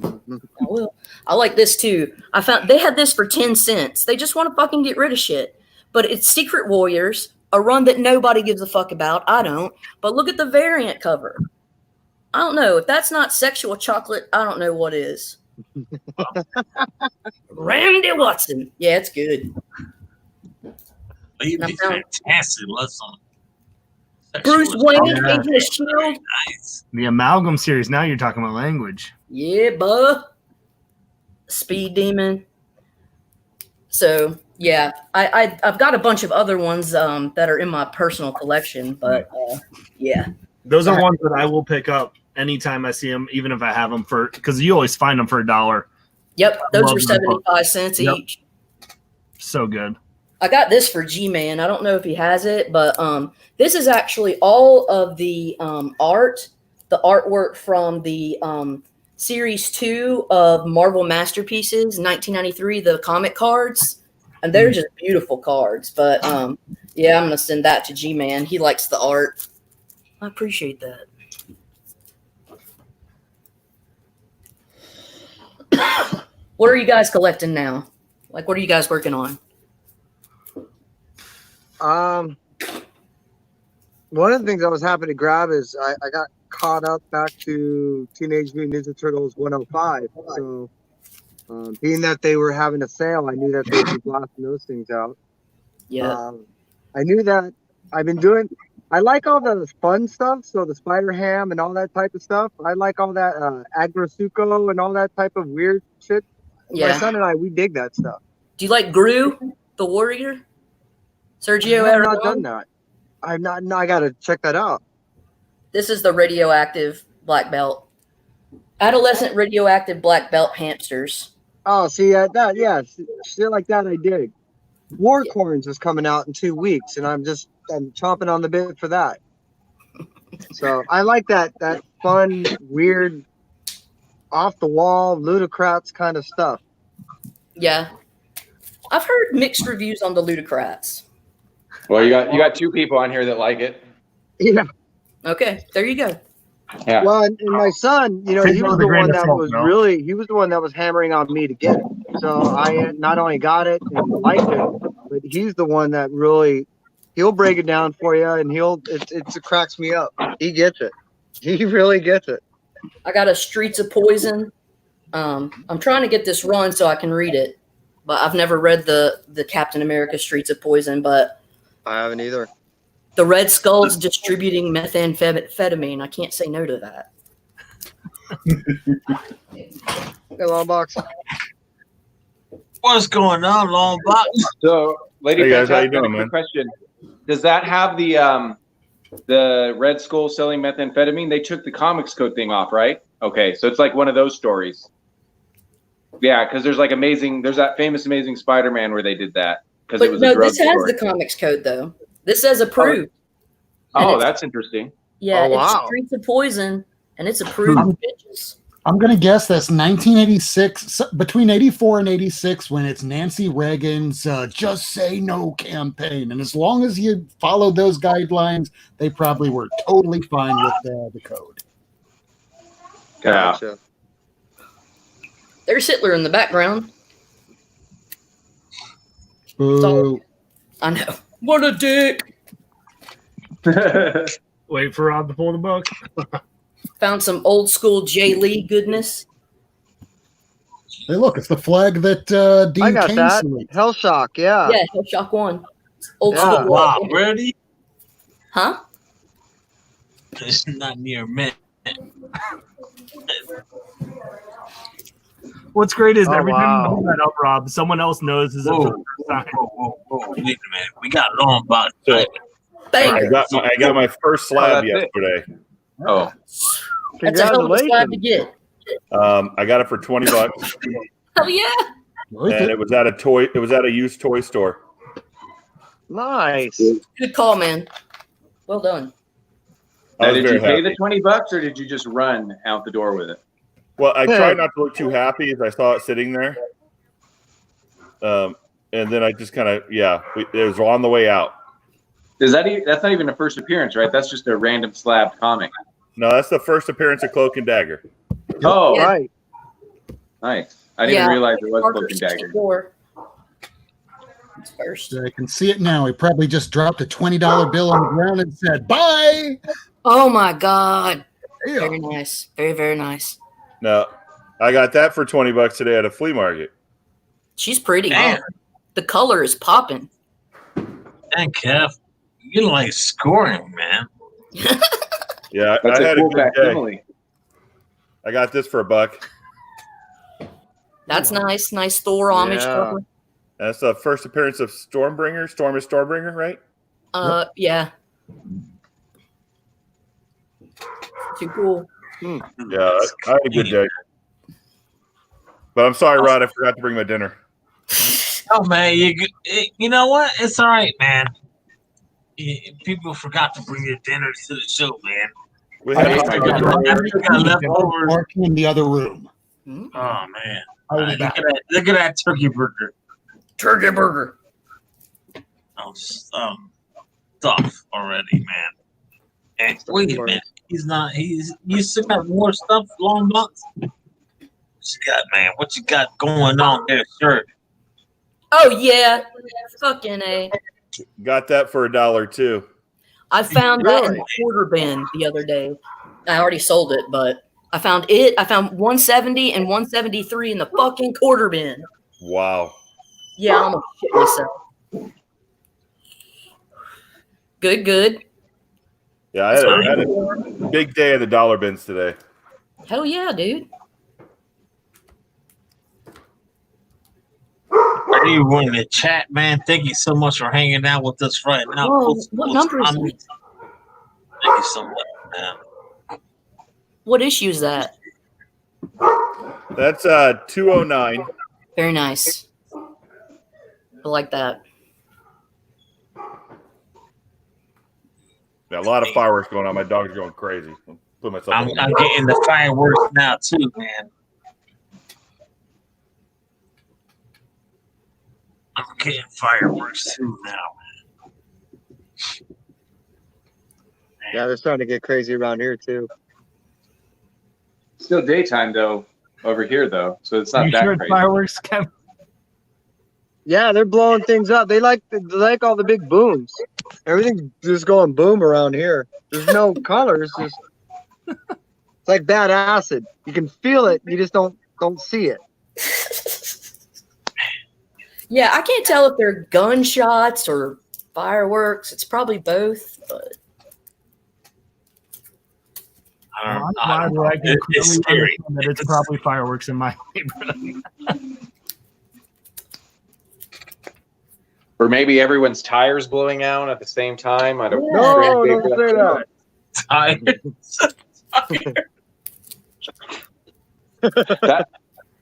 I will. I like this too. I found they had this for 10 cents. They just want to fucking get rid of shit. But it's Secret Warriors, a run that nobody gives a fuck about. I don't. But look at the variant cover. I don't know. If that's not sexual chocolate, I don't know what is. Randy Watson. Yeah, it's good. He'd be fantastic. Listen. Bruce Wayne, Agent of Shield. Nice. The Amalgam series. Now you're talking about language. Yeah, buh. Speed Demon. So yeah, I've got a bunch of other ones that are in my personal collection, but yeah, Those are ones that I will pick up anytime I see them, even if I have them because you always find them for $1. yep, those Love are them. 75 cents Yep. each. So good. I got this for G-Man. I don't know if he has it, but this is actually all of the art, the artwork from the Series 2 of Marvel Masterpieces, 1993, the comic cards. And they're just beautiful cards. But yeah, I'm going to send that to G-Man. He likes the art. I appreciate that. What are you guys collecting now? Like, what are you guys working on? One of the things I was happy to grab is I got caught up back to Teenage Mutant Ninja Turtles 105. So, being that they were having a sale, I knew that they'd be blasting those things out. Yeah. I knew that I've been doing. I like all the fun stuff, so the Spider Ham and all that type of stuff. I like all that Agrosuko and all that type of weird shit. Yeah. My son and I, we dig that stuff. Do you like Gru, the Warrior? Sergio I've not Aragon? done that. I've not. No, I gotta check that out. This is the radioactive black belt. Adolescent radioactive black belt hamsters. Oh, see yeah, shit like that I dig. War Corns is coming out in 2 weeks, and I'm chomping on the bit for that. So I like that fun, weird, off the wall, ludicrous kind of stuff. Yeah, I've heard mixed reviews on the Ludocrats. Well, you got 2 people on here that like it. Yeah. Okay, there you go. Yeah. Well, and my son, he was the one that was the one that was hammering on me to get it. So I not only got it and liked it, but he's the one that really, he'll break it down for you, and it cracks me up. He gets it. He really gets it. I got a Streets of Poison. I'm trying to get this run so I can read it, but I've never read the Captain America Streets of Poison. But I haven't either. The Red Skull's distributing methamphetamine. I can't say no to that. Hey, long box. What's going on, long box? So, Lady Hey guys, how you Fantastic, doing, man? question. Does that have the Red Skull selling methamphetamine? They took the comics code thing off, right? Okay, so it's like one of those stories. Yeah, because there's that famous Amazing Spider-Man where they did that. Because it was a drug this has story. the comics code though. This says approved. Oh, that's interesting. Yeah, wow. It's Streets of Poison, and it's approved bitches. I'm going to guess that's 1986, between 84 and 86, when it's Nancy Reagan's Just Say No campaign. And as long as you followed those guidelines, they probably were totally fine with the code. Yeah. Gotcha. There's Hitler in the background. Boo. I know. What a dick. Wait for Rob to pull the book. Found some old school Jay Lee goodness. Hey, look, it's the flag that Dean I got Cain that. salutes. Hellshock, yeah. Yeah, Hellshock 1. Old Yeah. school. Wow, really? Huh? It's not near me. What's great is Oh, every time wow. you pull that up, Rob, someone else knows is Whoa, for the first time. whoa. Wait a minute. We got long box. So, Bang. I got my first slab that's it. yesterday. Oh, That's a hell of a slab to Congratulations. get. I got it for $20, Hell yeah. Worth and it. it was at a used toy store. Nice. Good call, man. Well done. I now, was did very you pay happy. the $20 or did you just run out the door with it? Well, I tried not to look too happy as I saw it sitting there. And then I just kind of, it was on the way out. That's not even a first appearance, right? That's just a random slab comic. No, that's the first appearance of Cloak and Dagger. Oh, Yeah. Right. nice. I didn't Yeah. realize it was Parker Cloak and Dagger. 64. It's first. I can see it now. He probably just dropped a $20 bill on the ground and said, bye. Oh my God. Yeah. Very nice. Very, very nice. No, I got that for $20 today at a flea market. She's pretty. Damn. The color is popping. Dang, Kev. You like scoring, man. Yeah, That's I a had cool a good day. facsimile. I got this for $1. That's nice. Nice Thor homage Yeah. cover. That's the first appearance of Stormbringer. Storm is Stormbringer, right? Yeah. Too cool. Yeah, I had a good day. But I'm sorry, Rod. I forgot to bring my dinner. Oh, man. You know what? It's all right, man. People forgot to bring their dinner to the show, man. We I had ate my dinner. You got leftovers. Working in the other room. Oh, man. I'll be Look back. at that. Look at that turkey burger. Turkey burger. Oh, stuff already, man. And wait a minute. You still got more stuff, long box? What you got, man? What you got going on there, sir? Oh yeah. Fucking A. got that for $1 too. I found that in Really? the quarter bin the other day. I already sold it, but I found it. I found 170 and 173 in the fucking quarter bin. Wow. Yeah, I'm gonna shit myself. Good. Yeah, I had a big day of the dollar bins today. Hell yeah, dude. Everyone in the chat, man, thank you so much for hanging out with us right now. Whoa, Post what number is comments. Thank you so much, man. What issue is that? That's 209. Very nice. I like that. Yeah, a lot of fireworks going on. My dog's going crazy. Put myself. I'm getting the fireworks now too, man. I'm getting fireworks too now. Yeah, they're starting to get crazy around here too. Still daytime though over here though, so it's not You that sure it's crazy. fireworks, Kevin? Yeah, they're blowing things up. They like all the big booms. Everything's just going boom around here. There's no colors. It's like bad acid. You can feel it. You just don't see it. Yeah, I can't tell if they're gunshots or fireworks. It's probably both. But I don't I can It's clearly scary. understand that it's probably fireworks in my neighborhood. Or maybe everyone's tires blowing out at the same time. I don't No, don't say that.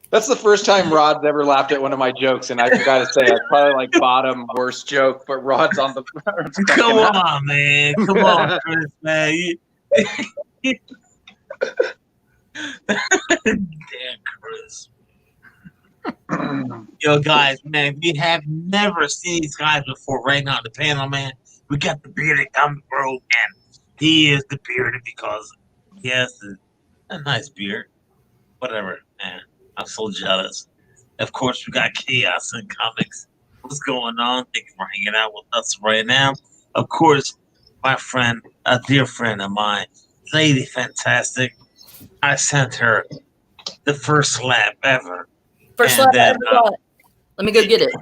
That's the first time Rod's ever laughed at one of my jokes, and I gotta say, it's probably like bottom worst joke. But Rod's on the. Come on, man. Come on, Chris, man. Damn, Chris. Yo, guys, man, we have never seen these guys before right now on the panel, man. We got the bearded comic bro, and he is the bearded because he has a nice beard. Whatever, man. I'm so jealous. Of course, we got Chaos in Comics. What's going on? Thank you for hanging out with us right now. Of course, my friend, a dear friend of mine, Lady Fantastic. I sent her the first slap ever. first slap I ever got. Let me go get it.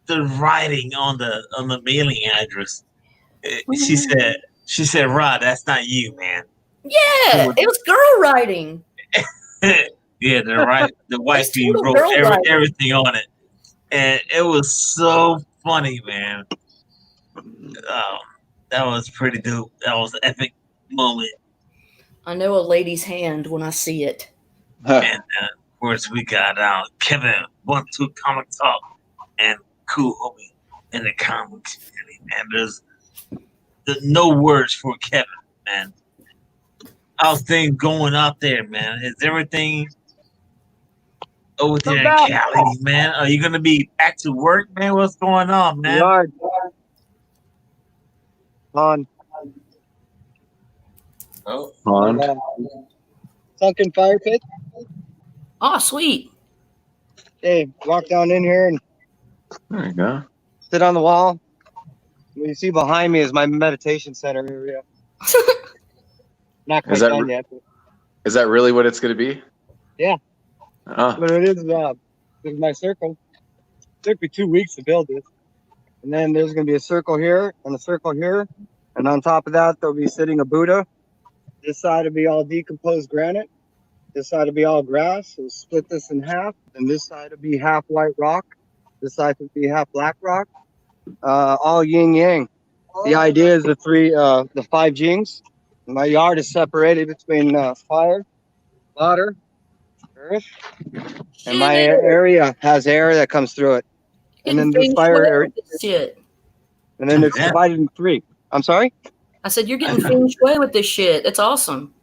They're writing on the mailing address. She said, Rod, that's not you, man. Yeah, it was girl writing. Yeah, the wifey wrote everything on it, and it was so funny, man. That was pretty dope. That was an epic moment. I know a lady's hand when I see it. And of course, we got Kevin 1-2 Comic Talk and Cool Homie in the comics community, man. There's no words for Kevin, man. How's things going out there, man? Is everything over there in Cali, man? Are you gonna be back to work, man? What's going on, man? Yard. On. Sunken fire pit. Oh, sweet. Hey, walk down in here and there you go. Sit on the wall. What you see behind me is my meditation center area. Not quite done yet. Is that really what it's going to be? Yeah. Oh. But it is my circle. It took me 2 weeks to build this. And then there's going to be a circle here and a circle here. And on top of that, there'll be sitting a Buddha. This side will be all decomposed granite. This side will be all grass. We'll split this in half. And this side will be half white rock. This side will be half black rock. All yin yang. The idea is the 5 jings. My yard is separated between fire, water, earth, and my area has air that comes through it. And then the fire area. And then it's divided in 3. I'm sorry? I said, you're getting feng shui with this shit. That's awesome.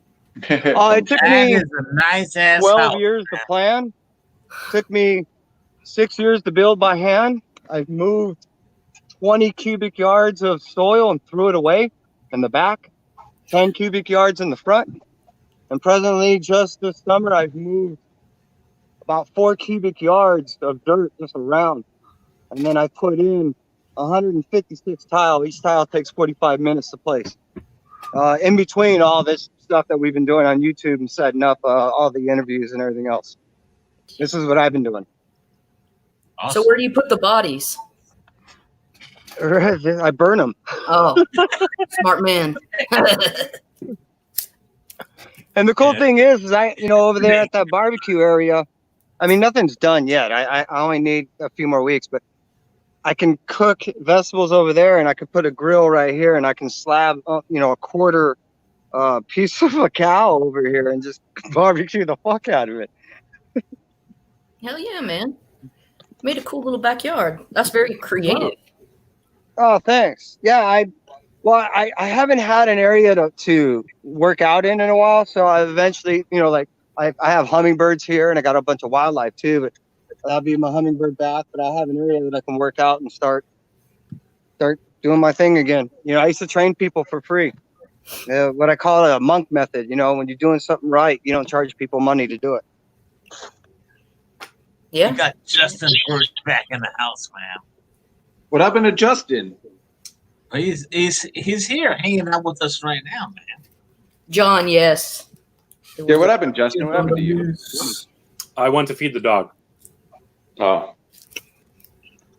Oh, it took me a nice ass 12 years to plan. Took me 6 years to build by hand. I've moved 20 cubic yards of soil and threw it away in the back. 10 cubic yards in the front. And presently, just this summer, I've moved about 4 cubic yards of dirt just around. And then I put in 156 tile. Each tile takes 45 minutes to place. In between all this stuff that we've been doing on YouTube and setting up all the interviews and everything else. This is what I've been doing. Awesome. So where do you put the bodies? I burn them. Oh, smart man. And the cool thing is over there at that barbecue area, I mean, nothing's done yet. I only need a few more weeks, but I can cook vegetables over there, and I can put a grill right here, and I can slab, a quarter piece of a cow over here and just barbecue the fuck out of it. Hell yeah, man. Made a cool little backyard. That's very creative. Oh, thanks. Yeah, I haven't had an area to work out in a while, so I eventually, I have hummingbirds here, and I got a bunch of wildlife too, but that'll be my hummingbird bath. But I have an area that I can work out and start doing my thing again. I used to train people for free. What I call a monk method. When you're doing something right, you don't charge people money to do it. Yeah. We got Justin Birch back in the house, man. What happened to Justin? He's here hanging out with us right now, man. John, yes. Yeah, what happened, Justin? What happened to you? I went to feed the dog. Oh. I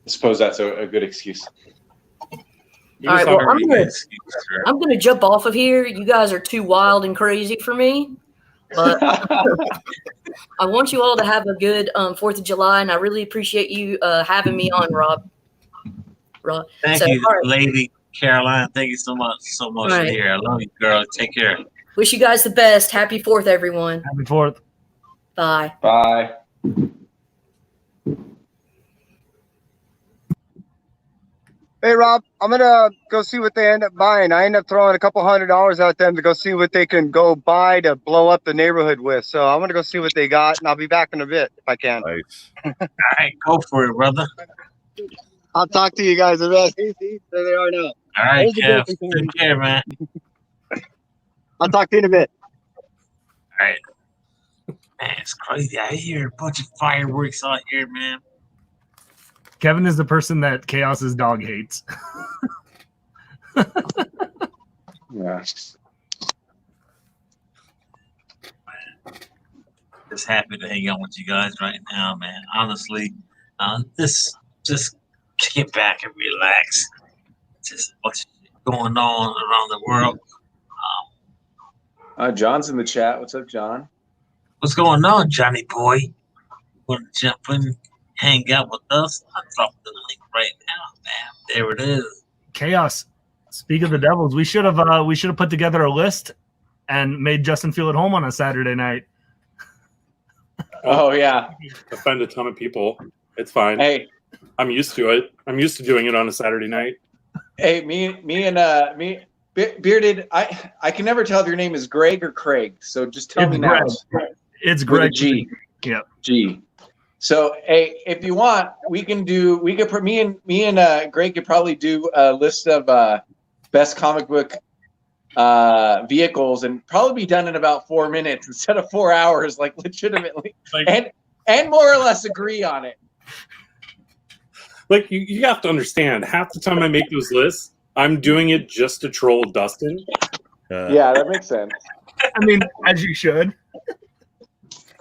suppose that's a good excuse. All right, well, I'm gonna jump off of here. You guys are too wild and crazy for me, but I want you all to have a good 4th of July, and I really appreciate you having me on, Rob. Thank you, Lady Caroline. Thank you so much for here. I love you, girl. Take care. Wish you guys the best. Happy 4th, everyone. Happy 4th. Bye. Bye. Hey, Rob, I'm going to go see what they end up buying. I end up throwing a couple $100 at them to go see what they can go buy to blow up the neighborhood with. So I'm going to go see what they got, and I'll be back in a bit if I can. Nice. All right, go for it, brother. I'll talk to you guys. There they are now. All right, Kev. Take care, man. I'll talk to you in a bit. All right. Man, it's crazy. I hear a bunch of fireworks out here, man. Kevin is the person that Chaos's dog hates. Yeah. Just happy to hang out with you guys right now, man. Honestly, just kick back and relax. Just what's going on around the world. John's in the chat. What's up, John? What's going on, Johnny boy? Want to jump in, hang out with us? I'll drop the link right now, man. There it is. Chaos. Speak of the devils. We should have put together a list and made Justin feel at home on a Saturday night. Oh yeah. Offend a ton of people. It's fine. Hey, I'm used to it. I'm used to doing it on a Saturday night. hey, Bearded. I can never tell if your name is Greg or Craig. So just tell me now. It's With Greg. a G. Yep. G. So, hey, if you want, me and Greg could probably do a list of best comic book vehicles and probably be done in about 4 minutes instead of 4 hours, like legitimately, and more or less agree on it. Like you have to understand, half the time I make those lists, I'm doing it just to troll Dustin. Yeah, that makes sense. I mean, as you should.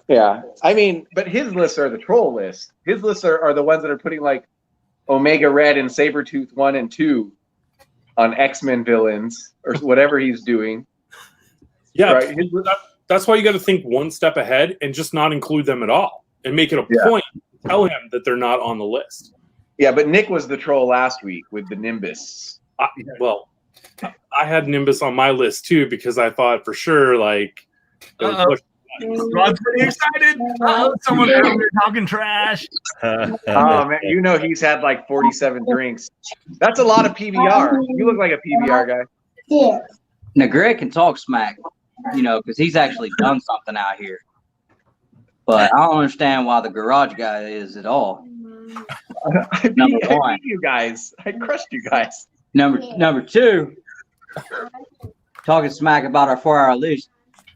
Yeah, I mean, but his lists are the troll lists. His lists are the ones that are putting like Omega Red and Sabretooth 1 and 2 on X-Men villains or whatever he's doing. Yeah, right? That's why you got to think one step ahead and just not include them at all and make it a point to tell him that they're not on the list. Yeah, but Nick was the troll last week with the Nimbus. I had Nimbus on my list too because I thought for sure like Rod's pretty excited. Someone out there talking trash. Oh man, you know he's had like 47 drinks. That's a lot of PBR. You look like a PBR guy. Yeah. Now Greg can talk smack, because he's actually done something out here. But I don't understand why the garage guy is at all. I beat you guys. I crushed you guys. Number two, talking smack about our 4-hour leash.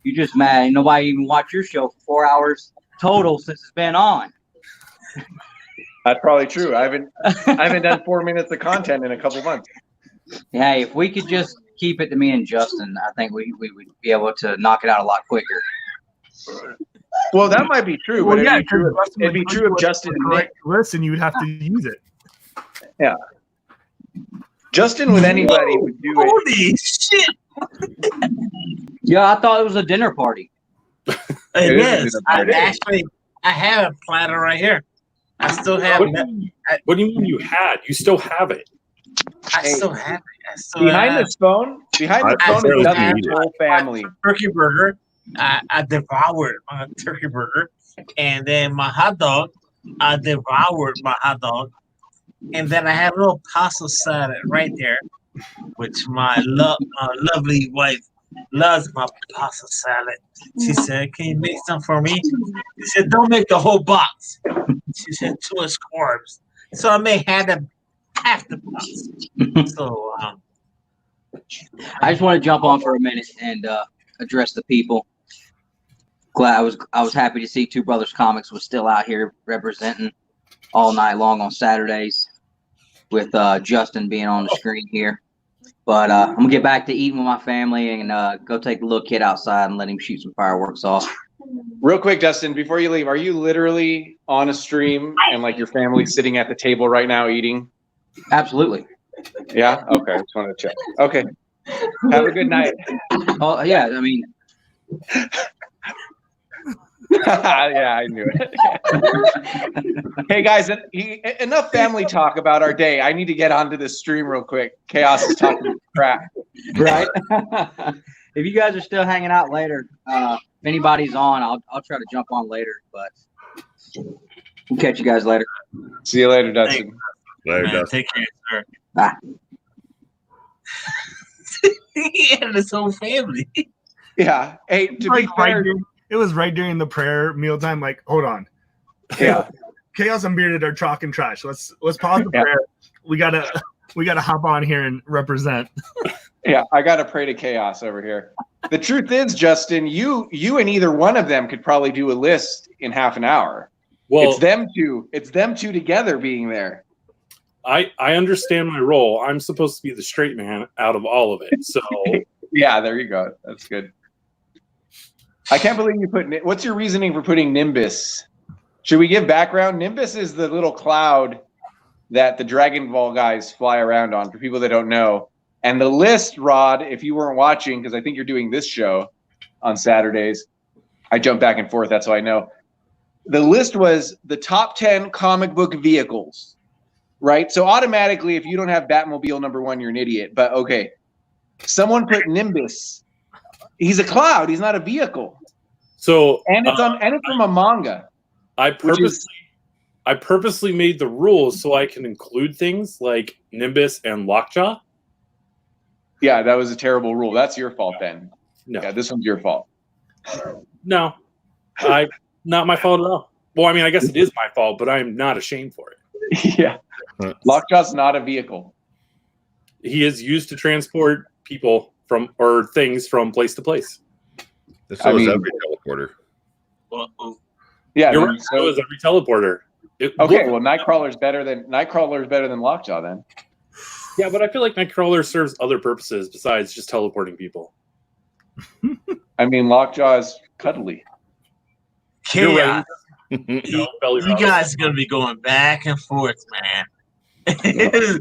You just mad. Ain't nobody even watched your show for 4 hours total since it's been on. That's probably true. I haven't done 4 minutes of content in a couple months. Hey, if we could just keep it to me and Justin, I think we would be able to knock it out a lot quicker. Well, that might be true, but it'd be true of Justin and Nick. Listen, you would have to use it. Yeah. Justin with anybody would do it. Holy shit! Yeah, I thought it was a dinner party. It is. I have a platter right here. I still have What it. do you mean you had? You still have it. I still have it. I still Behind have this phone I is barely Dustin's eat it. whole family. turkey burger. I devoured my turkey burger, and then my hot dog. I devoured my hot dog, and then I have a little pasta salad right there, which my lovely wife loves my pasta salad. She said, "Can you make some for me?" She said, "Don't make the whole box." She said, "Too much carbs." So I may have half the box. So I just want to jump on for a minute and address the people. Glad I was happy to see Two Brothers Comics was still out here representing all night long on Saturdays, with Justin being on the screen here. But I'm gonna get back to eating with my family and go take the little kid outside and let him shoot some fireworks off. Real quick, Dustin, before you leave, are you literally on a stream and like your family's sitting at the table right now eating? Absolutely. Yeah. Okay. Just wanted to check. Okay. Have a good night. Oh yeah, I mean. Yeah, I knew it. Hey guys, enough family talk about our day. I need to get onto this stream real quick. Chaos is talking crap. Right. If you guys are still hanging out later, if anybody's on, I'll try to jump on later. But we'll catch you guys later. See you later, Dustin. Later, man, Dustin. take care, sir. Bye. He had his whole family. Yeah. Hey, to be fair, it was right during the prayer mealtime. Like, hold on. Yeah. Chaos and Bearded are talking trash. Let's pause the prayer. We gotta hop on here and represent. Yeah, I gotta pray to Chaos over here. The truth is, Justin, you and either one of them could probably do a list in half an hour. Well, it's them two together being there. I understand my role. I'm supposed to be the straight man out of all of it. So yeah, there you go. That's good. I can't believe you put. What's your reasoning for putting Nimbus? Should we give background? Nimbus is the little cloud that the Dragon Ball guys fly around on. For people that don't know, and the list, Rod, if you weren't watching, because I think you're doing this show on Saturdays. I jump back and forth. That's how I know. The list was the top 10 comic book vehicles, right? So automatically, if you don't have Batmobile #1, you're an idiot. But okay, someone put Nimbus. He's a cloud. He's not a vehicle. So and it's from a manga. I purposely made the rules so I can include things like Nimbus and Lockjaw. Yeah, that was a terrible rule. That's your fault then. No. Yeah, this one's your fault. No, not my fault at all. Well, I mean, I guess it is my fault, but I'm not ashamed for it. Yeah. Lockjaw's not a vehicle. He is used to transport people or things from place to place. So is every teleporter. Yeah, you're right. So is every teleporter. Well, Nightcrawler's better than Lockjaw then. Yeah, but I feel like Nightcrawler serves other purposes besides just teleporting people. I mean, Lockjaw is cuddly. Chaos. Right. You guys are gonna be going back and forth, man. It's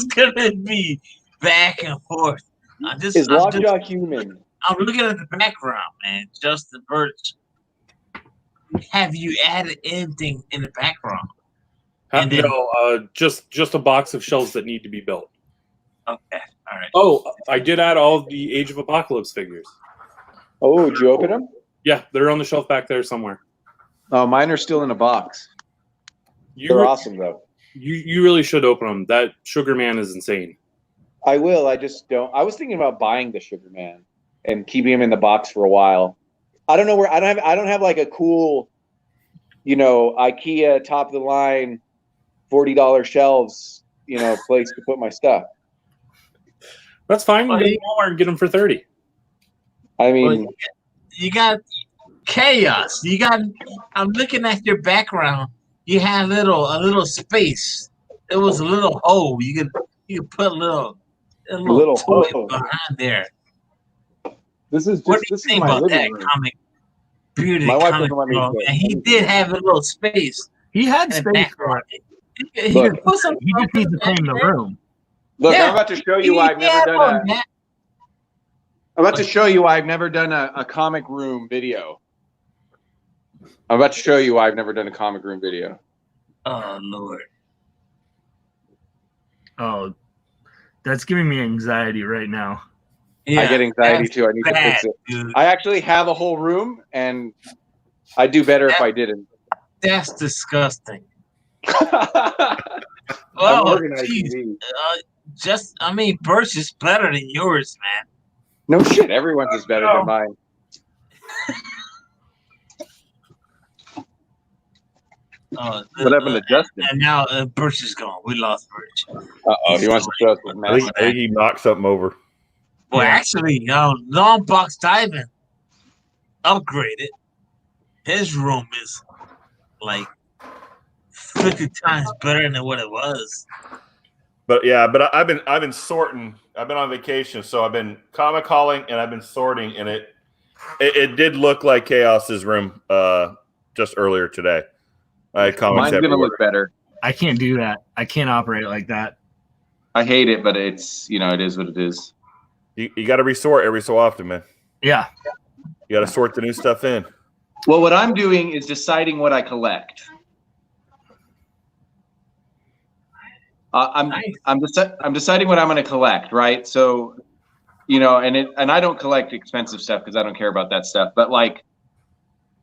gonna be back and forth. Is Lockjaw human? I'm looking at the background, man. Justin Birch. Have you added anything in the background? No, just a box of shelves that need to be built. Okay, all right. Oh, I did add all of the Age of Apocalypse figures. Oh, did you open them? Yeah, they're on the shelf back there somewhere. Oh, mine are still in a box. They're awesome, though. You really should open them. That Sugar Man is insane. I will. I just don't. I was thinking about buying the Sugar Man and keeping him in the box for a while. I don't know where. I don't have like a cool, IKEA top of the line, $40 shelves, place to put my stuff. That's fine. You go to Walmart and get them for $30. I mean, you got Chaos. I'm looking at your background. You had a little space. There was a little hole. You could put a little toy behind there. This is what do you think about that comic? Beauty. My wife doesn't let me. And he did have a little space. He had space for it. He could put some. He just needs to clean the room. Look, I'm about to show you why I've never done a. I'm about to show you why I've never done a comic room video. I'm about to show you why I've never done a comic room video. Oh Lord. Oh, that's giving me anxiety right now. Yeah, I get anxiety too. I need to fix it. Dude. I actually have a whole room, and I'd do better if I didn't. That's disgusting. I'm Oh, organizing these. Birch is better than yours, man. No shit, everyone's is better than mine. What happened to Justin? And now Birch is gone. We lost Birch. Uh-oh, he wants to show us his I think he knocked something over. Well, actually, long box diving upgraded. His room is like 50 times better than what it was. But yeah, but I've been sorting. I've been on vacation, so I've been comic calling and I've been sorting, and it did look like Chaos's room just earlier today. I Mine's gonna look better. I can't do that. I can't operate like that. I hate it, but it's it is what it is. You got to resort every so often, man. Yeah. You got to sort the new stuff in. Well, what I'm doing is deciding what I collect. I'm deciding what I'm going to collect, right? So, and I don't collect expensive stuff because I don't care about that stuff. But like,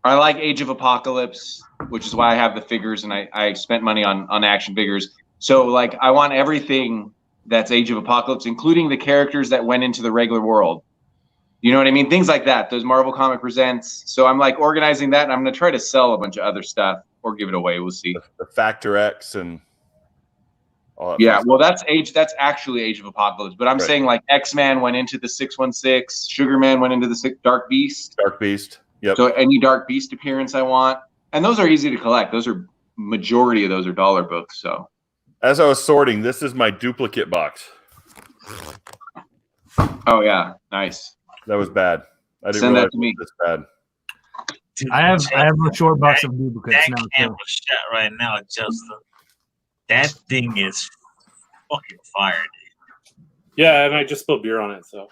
I like Age of Apocalypse, which is why I have the figures, and I spent money on action figures. So like, I want everything that's Age of Apocalypse, including the characters that went into the regular world. You know what I mean? Things like that. Those Marvel Comic Presents. So I'm like organizing that, and I'm going to try to sell a bunch of other stuff or give it away. We'll see. The Factor X and all that. Yeah, well, that's actually Age of Apocalypse. But I'm saying like X-Man went into the 616, Sugar Man went into the Dark Beast. Dark Beast. Yep. So any Dark Beast appearance I want, and those are easy to collect. Majority of those are dollar books. So. As I was sorting, this is my duplicate box. Oh yeah, nice. That was bad. I didn't Send realize that to me. it was this bad. Dude, I have a short box of duplicates now. That camera shot right now, Justin. That thing is fucking fire, dude. Yeah, and I just spilled beer on it. So.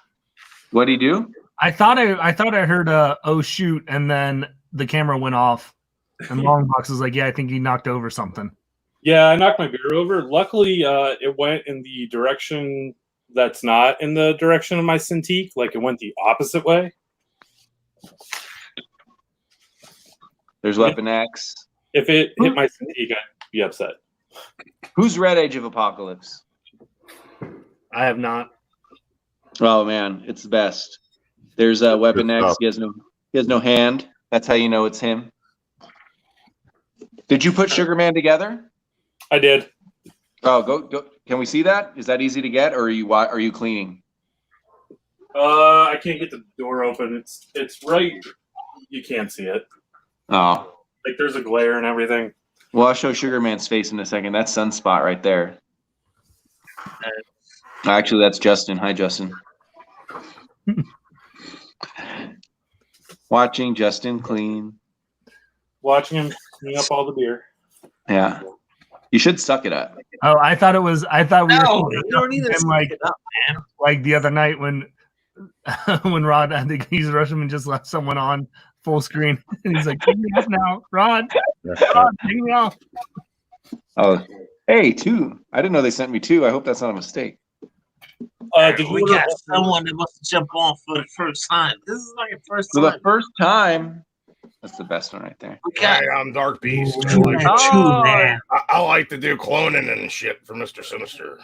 What'd he do? I thought I heard oh shoot, and then the camera went off. And Longbox was like, yeah, I think he knocked over something. Yeah, I knocked my beer over. Luckily, it went in the direction that's not in the direction of my Cintiq. Like, it went the opposite way. There's Weapon X. If it hit my Cintiq, I'd be upset. Who's read Age of Apocalypse? I have not. Oh, man, it's the best. There's Weapon X. He has no hand. That's how you know it's him. Did you put Sugar Man together? I did. Oh, go! Can we see that? Is that easy to get, or are you cleaning? I can't get the door open. It's right. You can't see it. Oh, like there's a glare and everything. Well, I'll show Sugar Man's face in a second. That's Sunspot right there. Actually, that's Justin. Hi, Justin. Watching Justin clean. Watching him clean up all the beer. Yeah. You should suck it up. Oh, I thought we No, were you don't need to suck it up, man. Like the other night when Rod, I think he's Russian, just left someone on full screen. And he's like, take me off now, Rod, take me off. Oh, hey, 2. I didn't know they sent me 2. I hope that's not a mistake. We got someone that wants to jump on for the first time. This is like a first time. For the first time. That's the best one right there. Hey, I'm Dark Beast. Man. I like to do cloning and shit for Mr. Sinister.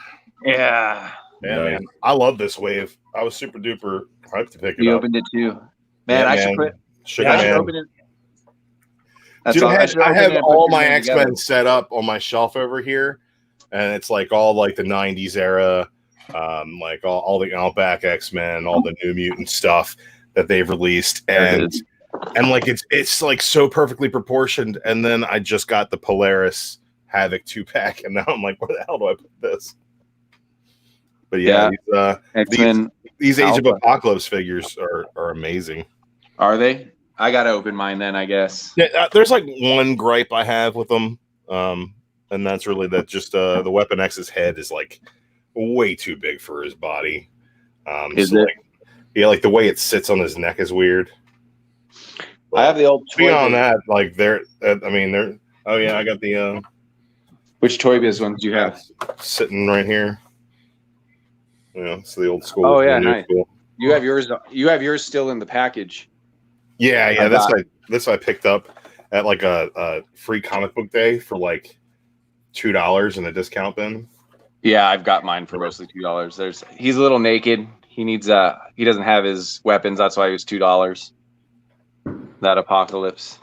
Yeah. Yeah, man. I love this wave. I was super duper hyped to pick it You up. opened it too. Man, I should put Sugar I should Man. open it. That's Dude, all. I have all my X-Men X-Men set up on my shelf over here, and it's like all like the 90s era, like all the Outback X-Men, all the New Mutant stuff that they've released, and like it's like so perfectly proportioned. And then I just got the Polaris Havoc 2-pack, and now I'm like, where the hell do I put this? But yeah, X-Men, these Age of Apocalypse figures are amazing. Are they? I gotta open mine then, I guess. Yeah, there's like one gripe I have with them, and that's really that just the Weapon X's head is like way too big for his body. Is it? Like, yeah, like the way it sits on his neck is weird. I have the old Toy Beyond Biz. that, like they're. I mean, they're. Oh yeah, I got the. Which Toy Biz ones do you have? Sitting right here. You know, it's the old school. Oh yeah, the new nice. school. You have yours. You have yours still in the package. Yeah. That's what I picked up at like a free comic book day for like $2 and a discount bin. Yeah, I've got mine for mostly $2. He's a little naked. He needs he doesn't have his weapons. That's why he was $2. That Apocalypse.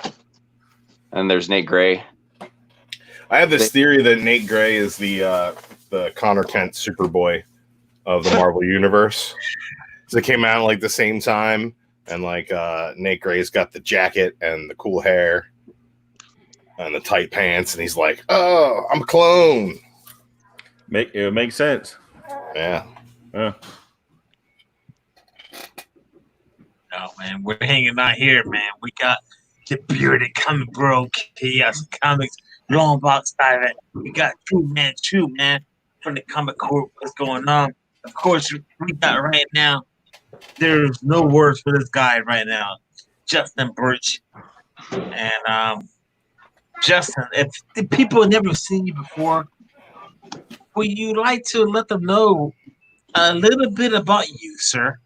And there's Nate Gray. I have this theory that Nate Gray is the Connor Kent Superboy of the Marvel Universe. So they came out like the same time, and like Nate Gray's got the jacket and the cool hair and the tight pants, and he's like, "Oh, I'm a clone." It makes sense. Yeah. Oh man, we're hanging out here, man. We got the Bearded Comic Bro, Chaos Comics, Long Box Diamond. We got True Man from the Comic Corp. What's going on? Of course, we got right now. There's no words for this guy right now, Justin Birch. And Justin, if the people have never seen you before, would you like to let them know a little bit about you, sir?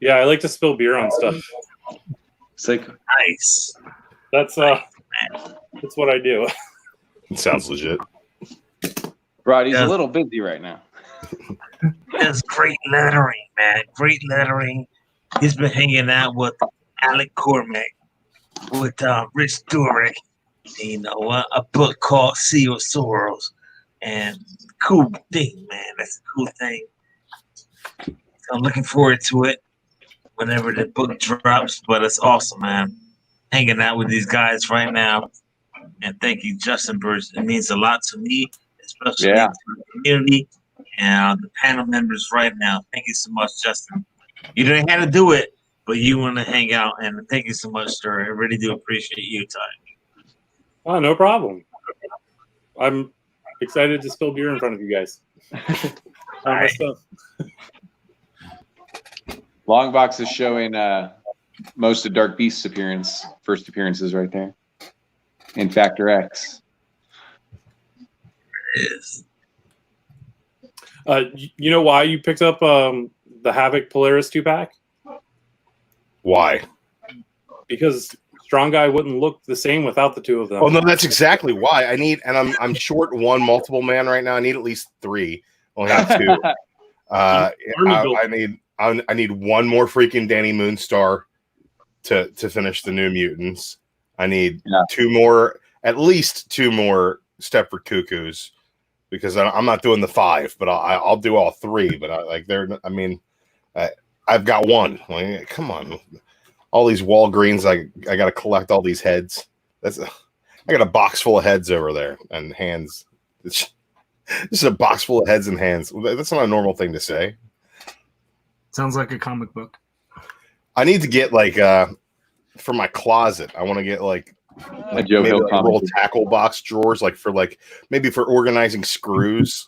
Yeah, I like to spill beer on stuff. It's like Nice. That's what I do. It sounds legit. Rod, he's a little busy right now. That's great lettering, man. Great lettering. He's been hanging out with Alec Cormack, with Rich Durick. You know, a book called Sea of Sorrows. And cool thing, man. That's a cool thing. So I'm looking forward to it whenever the book drops. But it's awesome, man. Hanging out with these guys right now. And thank you, Justin Birch. It means a lot to me, especially to the community and the panel members right now. Thank you so much, Justin. You didn't have to do it, but you want to hang out. And thank you so much, sir. I really do appreciate your time. Oh, no problem. I'm excited to spill beer in front of you guys. All right. Longbox is showing most of Dark Beast's first appearances right there in Factor X. It is. You know why you picked up the Havoc Polaris 2-pack? Why? Because Strong Guy wouldn't look the same without the two of them. Oh no, that's exactly why I need. And I'm short one multiple man right now. I need at least 3. Only have 2. I need one more freaking Danny Moonstar to finish the New Mutants. I need 2 more, at least 2 more Stepford Cuckoos, because I'm not doing the 5, but I'll do all 3. But I've got 1. Like, come on, all these Walgreens. I got to collect all these heads. I got a box full of heads over there and hands. It's just a box full of heads and hands. That's not a normal thing to say. Sounds like a comic book. I need to get like for my closet. I want to get like a Joe Hill little tackle box drawers, like maybe for organizing screws.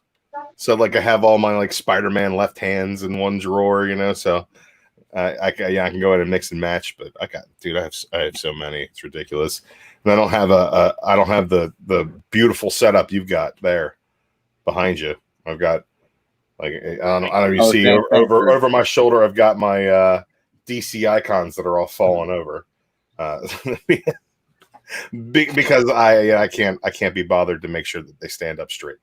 So like I have all my like Spider-Man left hands in one drawer, you know. So I can go ahead and mix and match. But I have so many. It's ridiculous. And I don't have the beautiful setup you've got there behind you. I've got like I don't know if you see over my shoulder. I've got my DC icons that are all falling over. Because I can't be bothered to make sure that they stand up straight.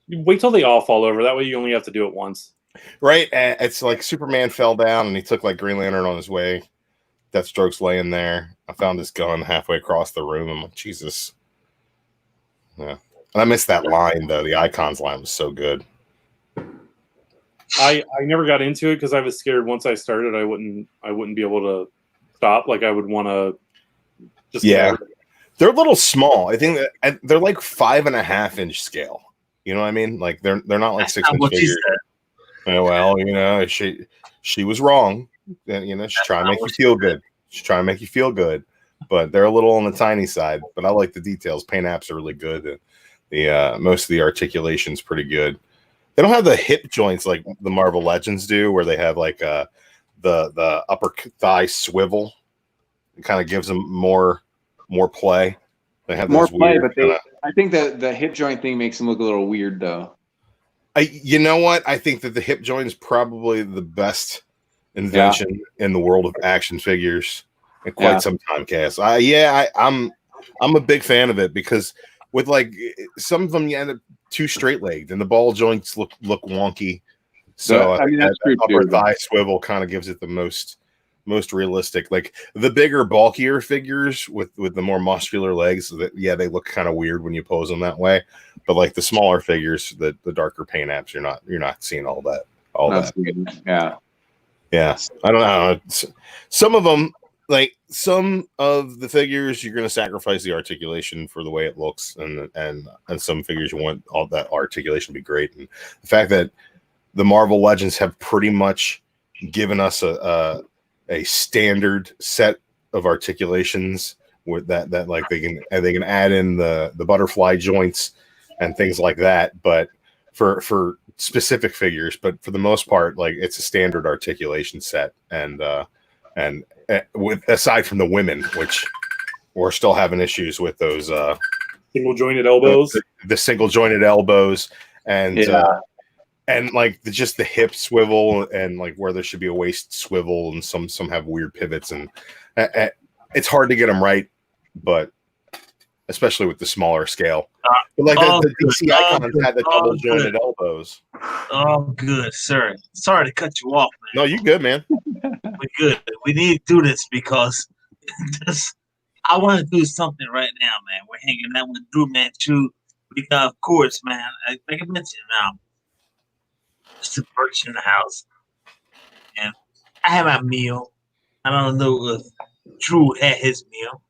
Wait till they all fall over. That way you only have to do it once. Right. It's like Superman fell down and he took like Green Lantern on his way. Deathstroke's laying there. I found his gun halfway across the room. I'm like, Jesus. Yeah. And I missed that line though. The icons line was so good. I never got into it because I was scared once I started I wouldn't be able to stop. Like I would want to just they're a little small. I think that they're like 5.5-inch scale. You know what I mean? Like they're not like 6-inch figures. Yeah, well, you know, she was wrong. You know, she's trying to make you feel good. She's trying to make you feel good, but they're a little on the tiny side. But I like the details. Paint apps are really good. The most of the articulation's pretty good. They don't have the hip joints like the Marvel Legends do, where they have like the upper thigh swivel. It kind of gives them more play. They have more play, weird, but I think the hip joint thing makes them look a little weird, though. You know what? I think that the hip joint is probably the best invention in the world of action figures in quite some time, Cass. I'm a big fan of it because with like some of them you end up too straight legged and the ball joints look wonky. So I mean, that's that upper thigh swivel kind of gives it the most realistic. Like the bigger, bulkier figures with the more muscular legs, they look kind of weird when you pose them that way. But like the smaller figures, the darker paint apps, you're not seeing all that. Yeah. I don't know. Some of them, like some of the figures, you're going to sacrifice the articulation for the way it looks, and some figures you want all that articulation to be great. And the fact that the Marvel Legends have pretty much given us a standard set of articulations with that like they can add in the butterfly joints and things like that, but for specific figures, but for the most part, like it's a standard articulation set, and with aside from the women, which we're still having issues with those single jointed elbows, the single jointed elbows, and like just the hip swivel, and like where there should be a waist swivel, and some have weird pivots, and it's hard to get them right, but especially with the smaller scale. But like the DC icons had the double jointed elbows. Oh, good, sir. Sorry to cut you off, man. No, you good, man. We're good. We need to do this because I want to do something right now, man. We're hanging out with Drew Manchu. We got, of course, man, like I mentioned now, Mr. Birch in the house. And I had my meal. I don't know if Drew had his meal.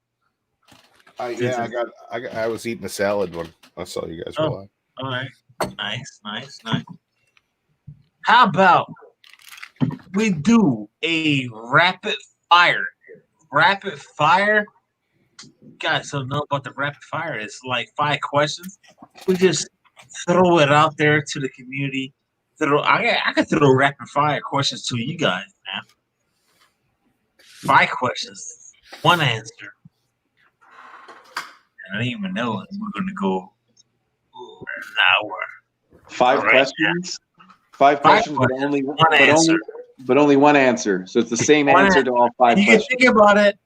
I was eating a salad when I saw you guys. All right. Nice. How about we do a rapid fire? Rapid fire? You guys don't know about the rapid fire. It's like 5 questions. We just throw it out there to the community. I can throw rapid fire questions to you guys, man. 5 questions, 1 answer. I don't even know if we're going to go an hour. 5 questions? 5 questions, but only one answer. But only 1 answer. So it's the same answer to all 5 questions. You can think about it.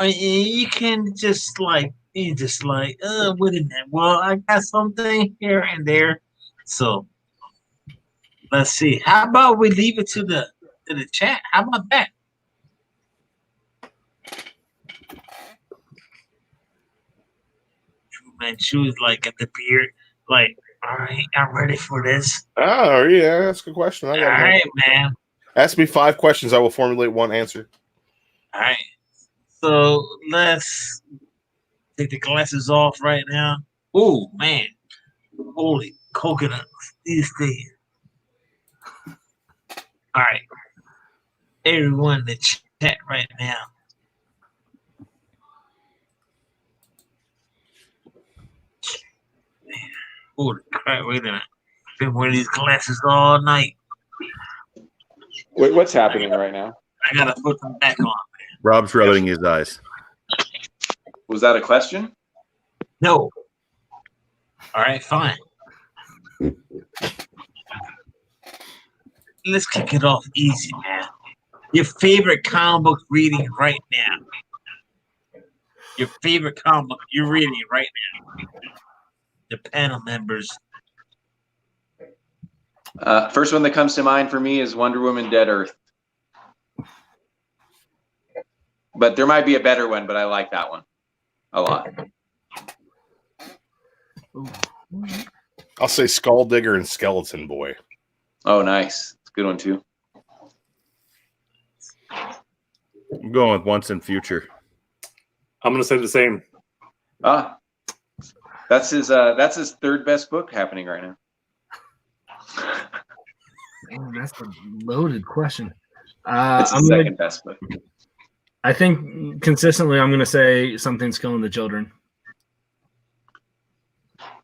You can just like, wait a minute. Well, I got something here and there. So let's see. How about we leave it to the chat? How about that? Man, she was like at the beard, like, all right, I'm ready for this. Oh, yeah, that's a good question. All right, man. Ask me 5 questions. I will formulate 1 answer. All right. So let's take the glasses off right now. Oh, man. Holy coconuts these days. All right. Everyone in the chat right now. Holy crap, wait a minute. I've been wearing these glasses all night. Wait, what's happening right now? I gotta put them back on. Rob's rubbing his eyes. Was that a question? No. All right, fine. Let's kick it off easy, man. Your favorite comic book reading right now. Your favorite comic book you're reading right now. The panel members. First one that comes to mind for me is Wonder Woman Dead Earth. But there might be a better one, but I like that one a lot. I'll say Skull Digger and Skeleton Boy. Oh, nice. It's a good one, too. I'm going with Once and Future. I'm going to say the same. That's his 3rd best book happening right now. Oh, that's a loaded question. It's the 2nd best book. I think consistently I'm going to say Something's Killing the Children.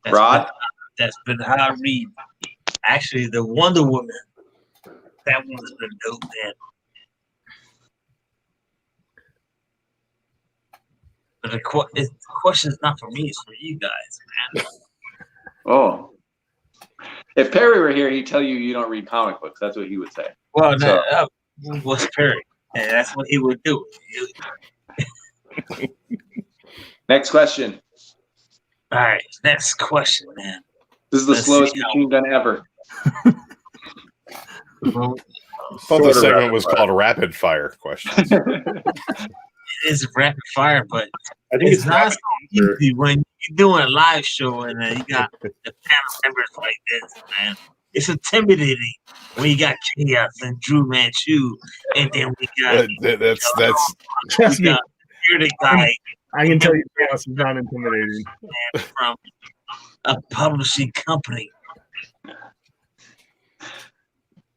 That's been how I read. Actually, the Wonder Woman. That one's been dope, man. But the question is not for me; it's for you guys, man. Oh, if Perry were here, he'd tell you don't read comic books. That's what he would say. Well, what's Perry? And that's what he would do. Next question. All right, next question, man. This is the slowest machine gun ever. I thought the segment was called Rapid Fire Questions. It is rapid fire, but I think it's not so easy when you're doing a live show and you got the panel members like this, man. It's intimidating when you got Chaos and Drew Manchu, and then we got that's Trust me. You're the guy. I can tell you, Chaos is not intimidating. From a publishing company.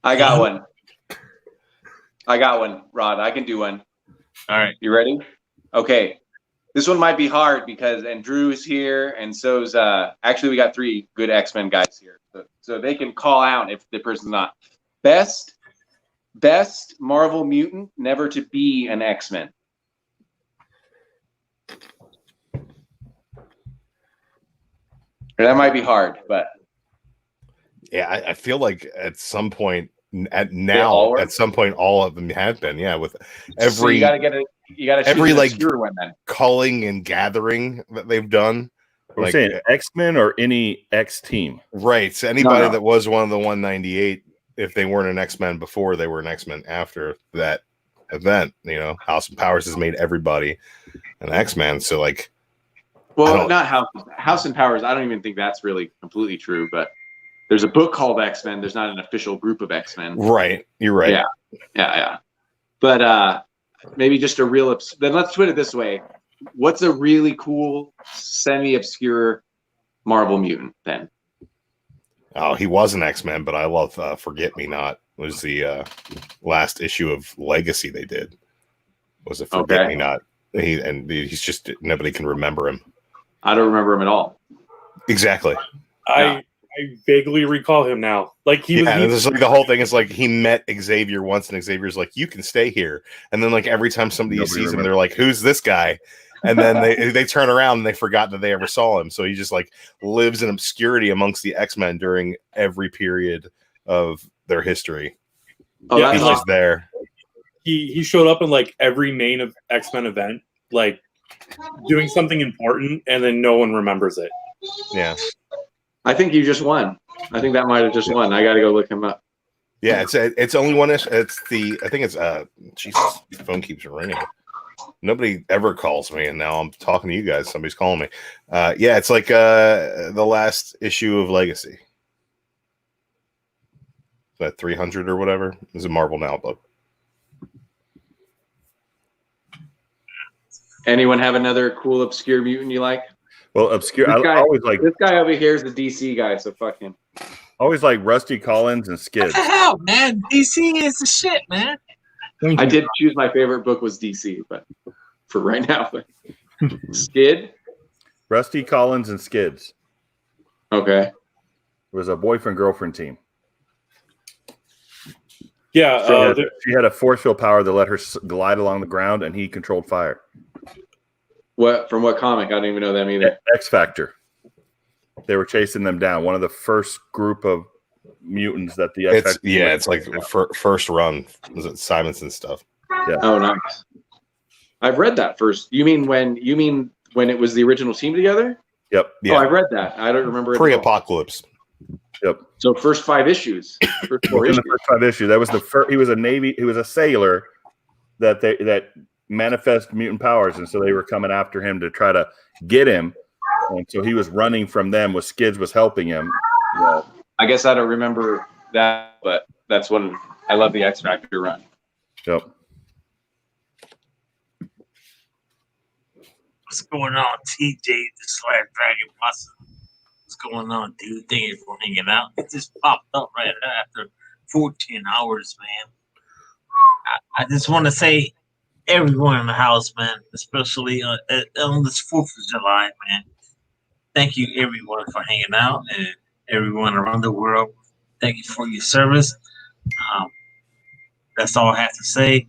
I got one, Rod. I can do one. All right. You ready? Okay. This one might be hard because Drew's here, and so's actually we got 3 good X-Men guys here. So they can call out if the person's not. Best Marvel mutant never to be an X-Men. That might be hard, but yeah, I feel like at some point all of them have been. Yeah, with every so you gotta every like one, then. culling and gathering that they've done. We're saying X-Men or any X team, right? So anybody that was one of the 198, if they weren't an X-Men before, they were an X-Men after that event. You know, House of Powers has made everybody an X-Men. So like, well, not House and Powers. I don't even think that's really completely true, but there's a book called X-Men. There's not an official group of X-Men. Right. You're right. Yeah. But maybe just a real. Then let's put it this way: what's a really cool, semi-obscure Marvel mutant then? Oh, he was an X-Men, but I love Forget Me Not. Was the last issue of Legacy they did. Was a Forget Me Not. He's just nobody can remember him. I don't remember him at all. Exactly. I vaguely recall him now. Like this like the whole thing is like he met Xavier once, and Xavier's like, "You can stay here." And then like every time somebody sees him, they're like, "Who's this guy?" And then they turn around and they forgot that they ever saw him. So he just like lives in obscurity amongst the X-Men during every period of their history. Oh, yeah, he's just there. He showed up in like every main of X-Men event, like doing something important, and then no one remembers it. Yeah. I think you just won. I think that might have just won. I got to go look him up. Yeah, it's only one. I think it's Jesus, the phone keeps ringing. Nobody ever calls me, and now I'm talking to you guys. Somebody's calling me. Yeah, it's like the last issue of Legacy. That 300 or whatever is a Marvel Now book. Anyone have another cool obscure mutant you like? Well, obscure. I always like this guy over here is the DC guy, so fuck him. Always like Rusty Collins and Skids. What the hell, man? DC is the shit, man. I did choose my favorite book was DC, but for right now, Skid, Rusty Collins and Skids. Okay, it was a boyfriend-girlfriend team. Yeah, she had a force field power that let her glide along the ground, and he controlled fire. What from what comic? I don't even know them either. X Factor. They were chasing them down. One of the first group of mutants that the X Factor. Yeah, it's like first run. Was it Simonson stuff? Yeah. Oh, nice. I've read that first. You mean when it was the original team together? Yep. Yeah. Oh, I've read that. I don't remember. Pre-apocalypse. Yep. So first 5 issues. First 4 issues. The first 5 issues. That was the first. He was a Navy. He was a sailor that manifest mutant powers, and so they were coming after him to try to get him, and so he was running from them. With Skids was helping him. Well, I guess I don't remember that, but that's when I love the X Factor run. Yep. What's going on, TJ, the Slash Dragon Muscle? What's going on, dude? Thank you for hanging out. It just popped up right after 14 hours, man. I just want to say, everyone in the house, man, especially on this 4th of July, man. Thank you, everyone, for hanging out, and everyone around the world. Thank you for your service. That's all I have to say.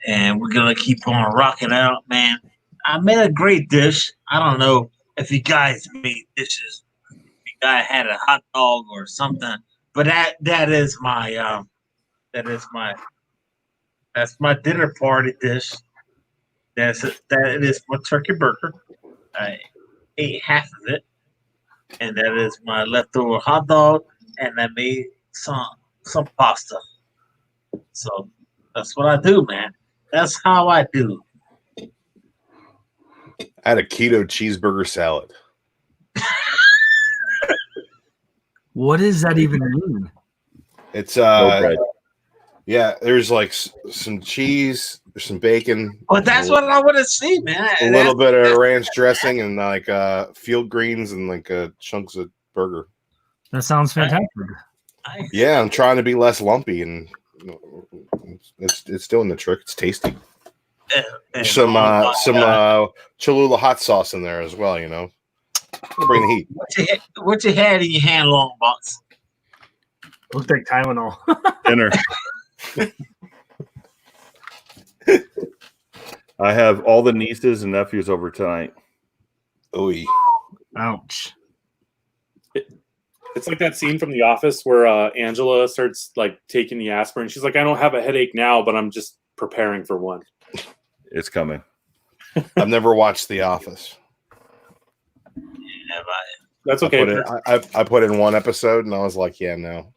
And we're gonna keep on rocking out, man. I made a great dish. I don't know if you guys made dishes. If you guys had a hot dog or something, but that is my that is my that's my dinner party dish. That is my turkey burger. I ate half of it, and that is my leftover hot dog. And I made some pasta. So that's what I do, man. That's how I do. I had a keto cheeseburger salad. What does that even mean? It's No bread. yeah, there's like some cheese, there's some bacon. But that's what I want to see, man. A little bit of ranch dressing and like field greens and like chunks of burger. That sounds fantastic. Yeah, I'm trying to be less lumpy, and it's doing the trick. It's tasty. Some Cholula hot sauce in there as well. You know, bring the heat. What you had in your hand, long box? Looks like Tylenol. Dinner. I have all the nieces and nephews over tonight. Oy. Ouch. It's like that scene from The Office where Angela starts like taking the aspirin. She's like, I don't have a headache now, but I'm just preparing for one. It's coming. I've never watched The Office. That's okay. I put in one episode and I was like, yeah, no.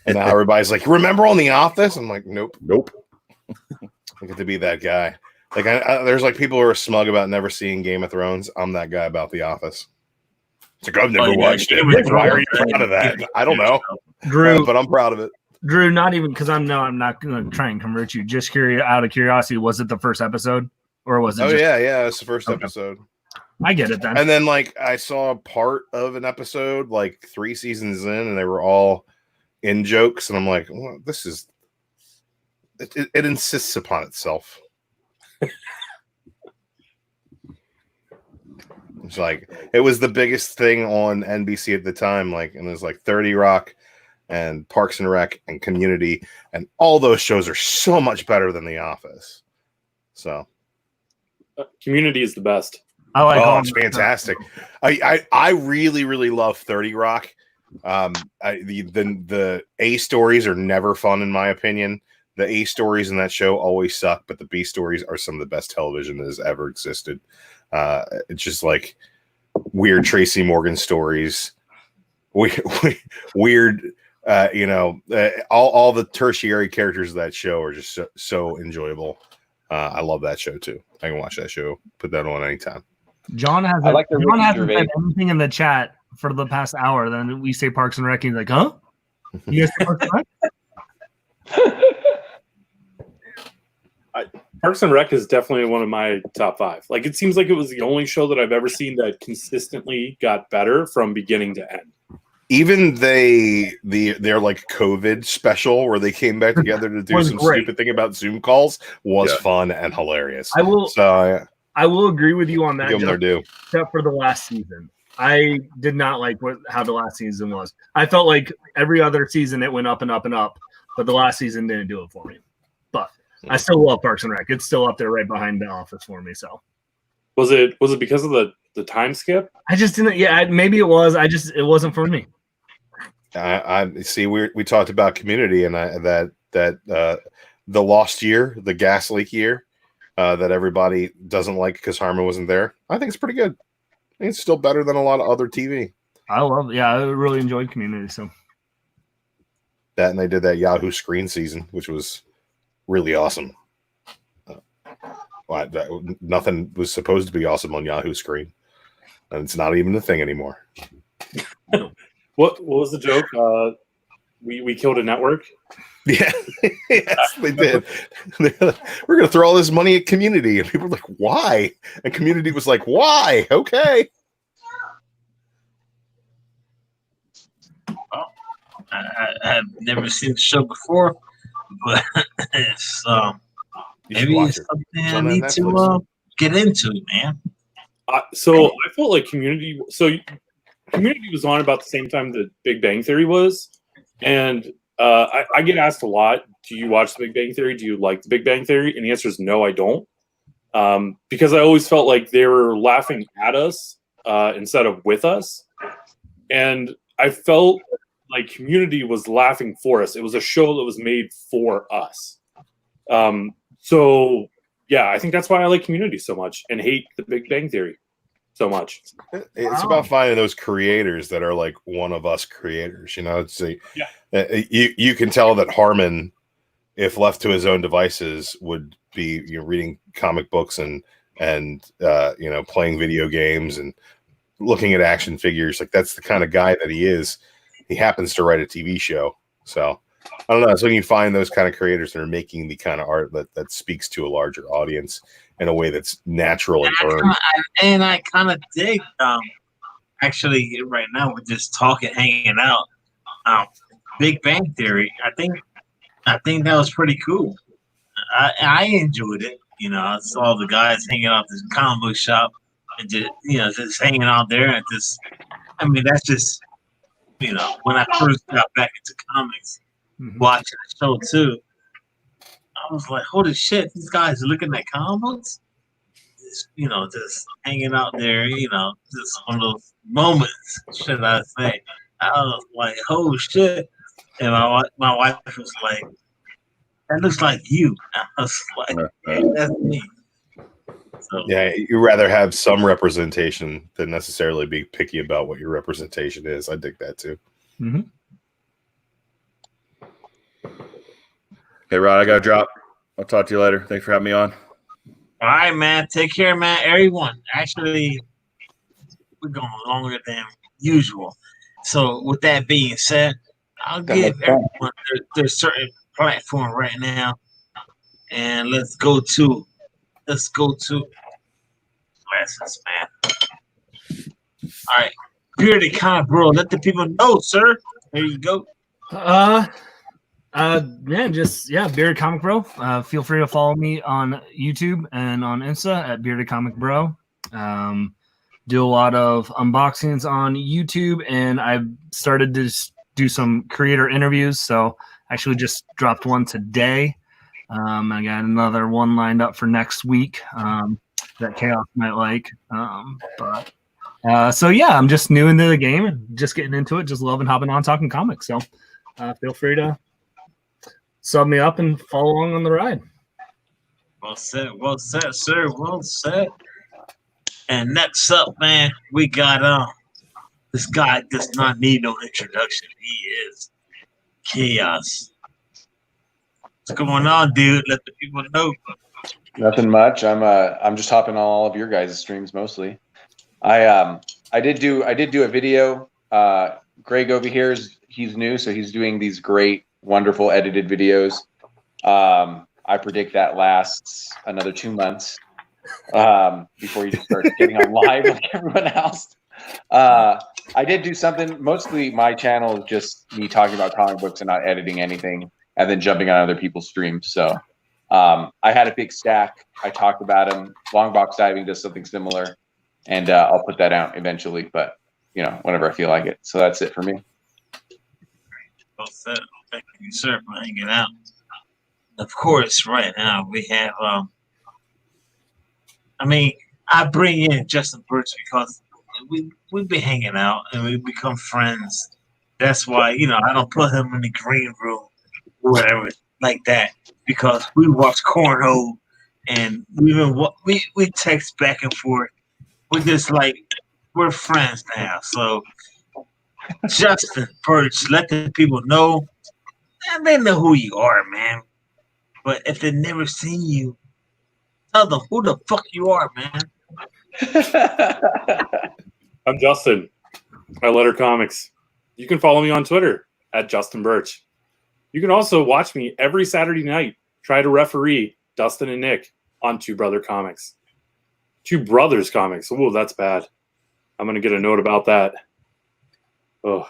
And now everybody's like, remember on The Office? I'm like, nope. I get to be that guy. Like, there's like people who are smug about never seeing Game of Thrones. I'm that guy about The Office. It's like, I've never watched it. Why are you proud of that? I don't know, Drew, but I'm proud of it. Drew, not even because I'm not going to try and convert you. Just out of curiosity, was it the first episode or was it? Oh yeah, it's the first episode. I get it then. And then like I saw part of an episode like 3 seasons in, and they were all in jokes, and I'm like, well, this is it insists upon itself. It's like it was the biggest thing on NBC at the time, like, and it was like 30 Rock and Parks and Rec and Community, and all those shows are so much better than The Office. So Community is the best. I like it's fantastic. I really, really love 30 Rock. The A stories are never fun in my opinion. The A stories in that show always suck, but the B stories are some of the best television that has ever existed. It's just like weird Tracy Morgan stories, weird, all the tertiary characters of that show are just so enjoyable. I love that show too. I can watch that show. Put that on anytime. John hasn't said anything in the chat for the past hour. Then we say Parks and Rec, and he's like, huh? You guys say Parks and Rec? Parks and Rec is definitely one of my top 5. Like, it seems like it was the only show that I've ever seen that consistently got better from beginning to end. Even their like COVID special where they came back together to do some stupid thing about Zoom calls was fun and hilarious. I will agree with you on that. Give them their due. Except for the last season. I did not like how the last season was. I felt like every other season it went up and up and up, but the last season didn't do it for me. But I still love Parks and Rec. It's still up there right behind The Office for me. So was it because of the time skip? I just didn't. Yeah, maybe it was. It wasn't for me. I see. We talked about Community and that the lost year, the gas leak year, that everybody doesn't like because Harmon wasn't there. I think it's pretty good. I think it's still better than a lot of other TV. I really enjoyed Community. So that, and they did that Yahoo Screen season, which was really awesome. Nothing was supposed to be awesome on Yahoo Screen, and it's not even a thing anymore. What was the joke? We killed a network. Yeah, yes, they did. We're going to throw all this money at Community, and people were like, "Why?" And Community was like, "Why?" Okay. Well, I've never seen the show before, but it's maybe it's something I need to get into, man. So I felt like Community was on about the same time that Big Bang Theory was, and I get asked a lot, do you watch The Big Bang Theory? Do you like The Big Bang Theory? And the answer is no, I don't. because I always felt like they were laughing at us instead of with us. And I felt like Community was laughing for us. It was a show that was made for us. So, yeah, I think that's why I like Community so much and hate The Big Bang Theory so much. It's about finding those creators that are like one of us creators. You know, it's you can tell that Harmon, if left to his own devices, would be reading comic books and playing video games and looking at action figures. Like that's the kind of guy that he is. He happens to write a TV show, so I don't know. So you find those kind of creators that are making the kind of art that speaks to a larger audience in a way that's natural and I kind of dig. Actually, right now we're just talking, hanging out. Big Bang Theory. I think that was pretty cool. I enjoyed it. I saw the guys hanging out this comic book shop and just hanging out there and that's just when I first got back into comics, watching the show too. I was like, holy shit, these guys are looking at comic books. Just hanging out there, just one of those moments, should I say. I was like, oh shit. And my wife was like, that looks like you. I was like, hey, that's me. So, yeah, you rather have some representation than necessarily be picky about what your representation is. I dig that too. Mm-hmm. Hey, Rod, I got to drop. I'll talk to you later. Thanks for having me on. All right, man. Take care, man. Everyone. Actually, we're going longer than usual. So, with that being said, I'll give everyone their certain platform right now, and let's go to glasses, man. All right, Bearded Comic Bro. Let the people know, sir. There you go. Bearded Comic Bro. Feel free to follow me on YouTube and on Insta at Bearded Comic Bro. Do a lot of unboxings on YouTube, and I've started to do some creator interviews. So actually just dropped one today. I got another one lined up for next week that Chaos might like. I'm just new into the game and just getting into it, just loving hopping on talking comics. So feel free to sub me up and follow along on the ride. Well said, sir. Well said. And next up, man, we got this guy does not need no introduction. He is Chaos. What's going on, dude? Let the people know. Nothing much. I'm just hopping on all of your guys' streams mostly. I did do a video. Greg over here he's new, so he's doing these great, wonderful edited videos. I predict that lasts another 2 months before you just start getting on live like everyone else. I did do something. Mostly my channel is just me talking about comic books and not editing anything, and then jumping on other people's streams. So I had a big stack. I talked about them. Long Box Diving does something similar, and I'll put that out eventually, but whenever I feel like it. So that's it for me. Well said. Thank you, sir, for hanging out. Of course, right now we have I bring in Justin Birch because we've been hanging out and we become friends. That's why, I don't put him in the green room or whatever like that, because we watch cornhole and we text back and forth. We're just like, we're friends now. So Justin Birch, let the people know. And they know who you are, man. But if they've never seen you, tell them who the fuck you are, man. I'm Justin. I Letter Comics. You can follow me on Twitter at Justin Birch. You can also watch me every Saturday night try to referee Dustin and Nick on Two Brothers Comics. Oh, that's bad. I'm going to get a note about that. Oh.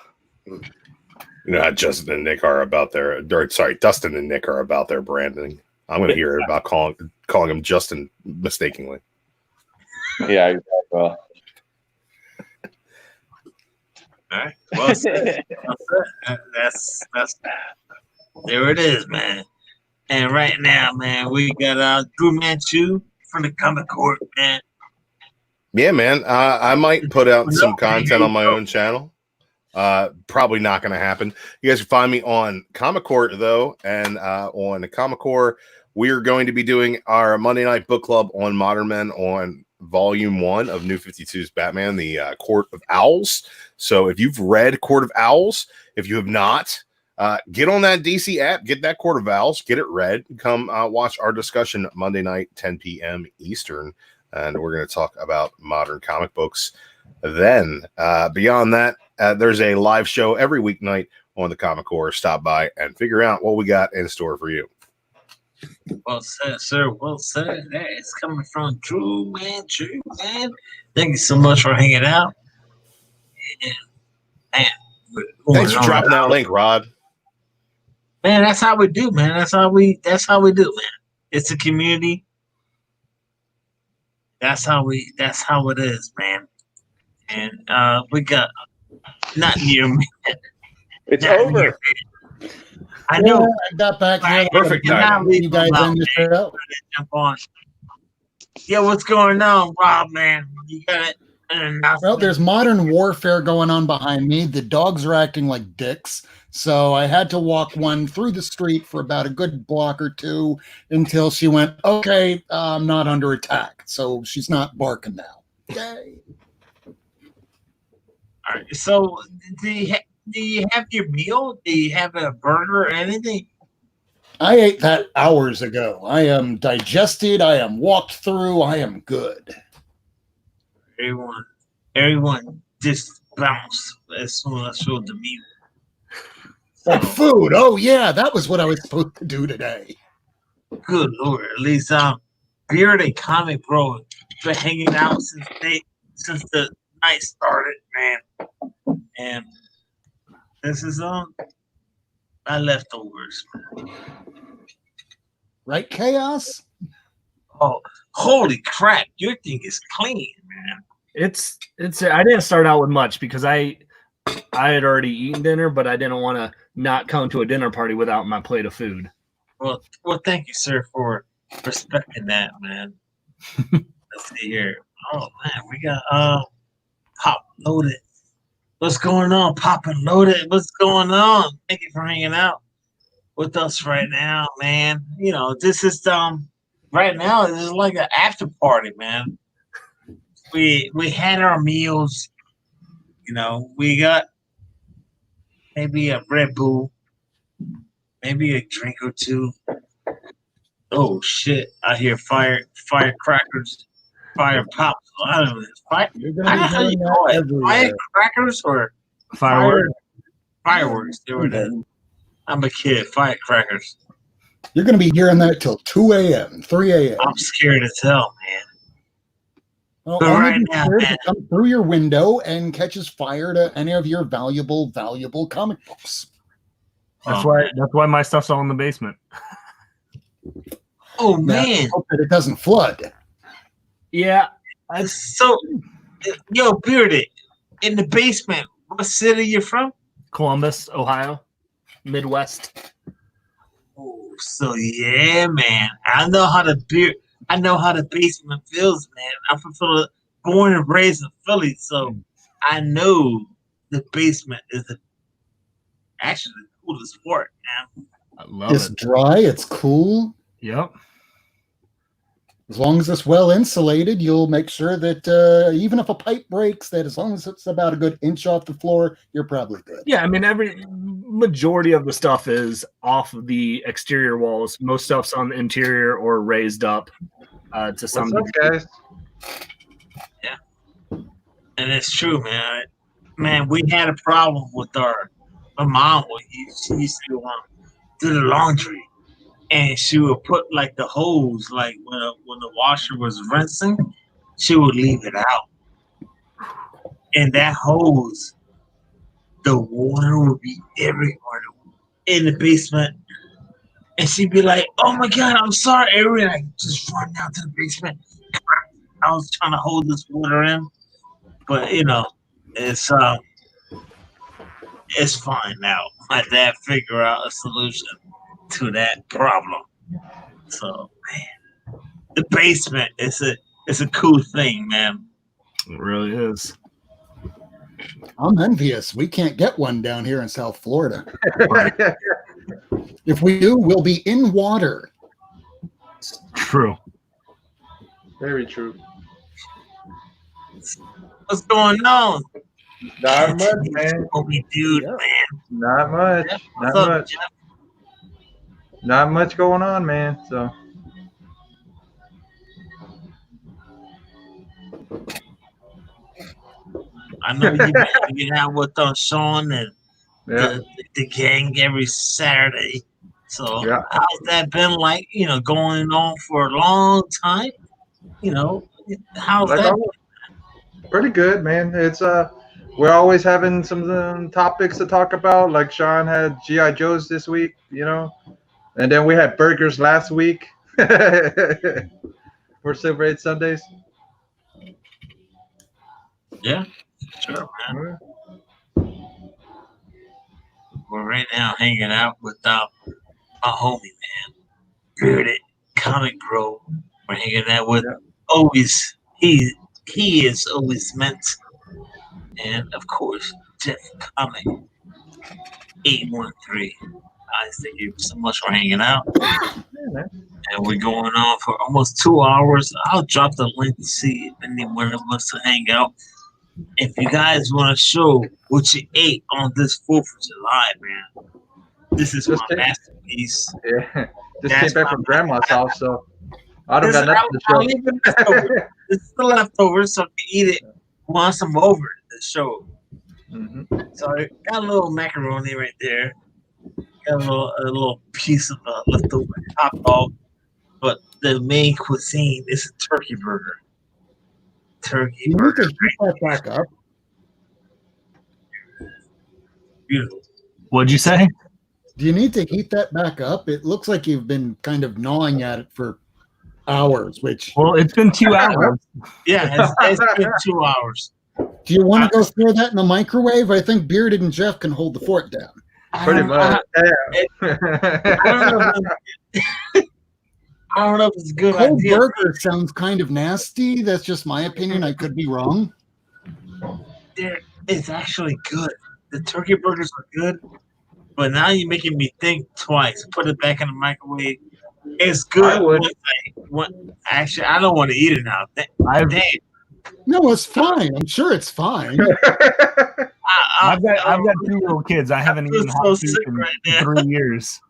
Justin and Nick are about Dustin and Nick are about their branding. I'm going to hear about calling him Justin mistakenly. Yeah, exactly. Well. All right. Well, that's there it is, man. And right now, man, we got Drew Manchu for the comic court, man? Yeah, man. I might put out some content on my own channel. Probably not going to happen. You guys can find me on Comic Court though, and on the Comic Court, we are going to be doing our Monday Night Book Club on Modern Men on Volume 1 of New 52's Batman, the Court of Owls. So if you've read Court of Owls, if you have not, get on that DC app, get that Court of Owls, get it read, come watch our discussion Monday night, 10 p.m. Eastern, and we're going to talk about modern comic books. Then, beyond that, there's a live show every weeknight on the Comic Core. Stop by and figure out what we got in store for you. Well said, sir. Well said. That is coming from True Man. True Man. Thank you so much for hanging out. And, man, thanks for dropping that link, Rod. Man, that's how we do, man. That's how we do, man. It's a community. That's how it is, man. And we got not near me. It's over. I know. I got back here. Perfect time. You guys end the show. Jump on. Yeah, what's going on, Rob, man? You got it. Well, there's modern warfare going on behind me. The dogs are acting like dicks. So I had to walk one through the street for about a good block or two until she went, okay, I'm not under attack. So she's not barking now. Yay. All right. So do you have your meal? Do you have a burger or anything? I ate that hours ago. I am digested. I am walked through. I am good. Everyone just bounced as soon as I showed the meal. Like food. Oh yeah, that was what I was supposed to do today. Good Lord. At least Bearded Comic Bro been hanging out since the night started, man. And this is my leftovers, man. Right, Chaos? Oh, holy crap! Your thing is clean, man. It's. I didn't start out with much because I had already eaten dinner, but I didn't want to not come to a dinner party without my plate of food. Well, thank you, sir, for respecting that, man. Let's see here. Oh man, we got Pop Loaded. What's going on, Pop and Loaded? What's going on? Thank you for hanging out with us right now, man. You know, this is right now this is like an after party, man. We had our meals. You know, we got maybe a Red Bull, maybe a drink or two. Oh shit! I hear firecrackers, fire pops. I don't know. How do you call it? Firecrackers or Fireworks? Fireworks. There it is. I'm a kid. Firecrackers. You're going to be hearing that till 2 a.m., 3 a.m. I'm scared as hell, man. Well, but right now, man, come through your window and catches fire to any of your valuable comic books. That's why my stuff's all in the basement. Oh man! Hope that it doesn't flood. Yeah. So, yo, Bearded, in the basement. What city you from? Columbus, Ohio, Midwest. Oh, so yeah, man. I know how the basement feels, man. I'm from Philly, born and raised in Philly, so I know the basement is actually the coolest part, man. I love it's dry, it's cool. Yep. As long as it's well insulated, you'll make sure that even if a pipe breaks, that as long as it's about a good inch off the floor, you're probably good. Yeah, I mean, every majority of the stuff is off of the exterior walls. Most stuff's on the interior or raised up to some degree. Guys? Yeah, and it's true, man. Man, we had a problem with my mom when she used to do the laundry. And she would put like the hose, like when the washer was rinsing, she would leave it out. And that hose, the water would be everywhere in the basement. And she'd be like, "Oh my God, I'm sorry." Everyone like just run down to the basement. I was trying to hold this water in, but you know, it's fine now. My dad figured out a solution to that problem. So, man, the basement. It's a cool thing, man. It really is. I'm envious. We can't get one down here in South Florida. If we do, we'll be in water. True. Very true. What's going on? Not much, man. Dude, man. Not much. Jeff, Not what's up, much. Jeff? Not much going on, man. So I know you've been hanging out with Sean and the gang every Saturday. So how's that been like? Going on for a long time. How's like that? pretty good, man. It's we're always having some topics to talk about. Like Sean had GI Joes this week, and then we had burgers last week for Silver 8 Sundays. Yeah, sure, man. We're right now hanging out with my homie, man, Bearded Comic Bro. We're hanging out with always. He is always meant, and of course Jeff Comic 813. Thank you so much for hanging out. And we're going on for almost 2 hours. I'll drop the link to see if anyone wants to hang out. If you guys want to show what you ate on this 4th of July, man, this is my masterpiece. Yeah, just came back from grandma's house, so I don't got nothing to show. This is the leftovers, so I can eat it once I'm over the show. So I got a little macaroni right there. Got a little piece of leftover hot dog, but the main cuisine is a turkey burger. You need to heat that back up. Beautiful. What'd you say? Do you need to heat that back up? It looks like you've been kind of gnawing at it for hours, which... Well, it's been 2 hours. Yeah, it's been 2 hours. Do you want to go throw that in the microwave? I think Bearded and Jeff can hold the fort down. Pretty much. I don't know if it's a good Cold idea. burger sounds kind of nasty. That's just my opinion. I could be wrong. It's actually good. The turkey burgers are good, but now you're making me think twice. Put it back in the microwave. It's good. I would. Actually, I don't want to eat it now. No, it's fine. I'm sure it's fine. I've got 2 little kids. I haven't eaten hot soup in 3 years.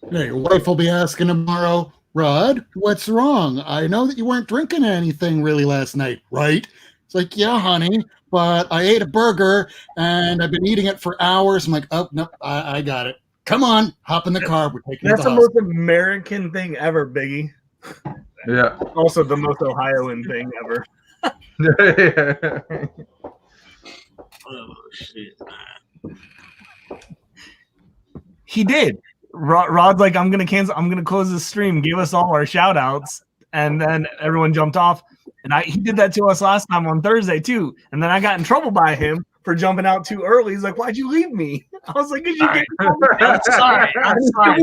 Hey, your wife will be asking tomorrow, Rod, what's wrong? I know that you weren't drinking anything really last night, right? It's like, yeah, honey, but I ate a burger and I've been eating it for hours. I'm like, oh, no, I got it. Come on, hop in the car. We're taking That's it. the most American thing ever, Biggie. Yeah. Also the most Ohioan thing ever. Oh, shit, man. He did. Rod's like, I'm gonna close the stream, gave us all our shout outs, and then everyone jumped off. And he did that to us last time on Thursday too. And then I got in trouble by him for jumping out too early. He's like, why'd you leave me? I was like, I'm sorry.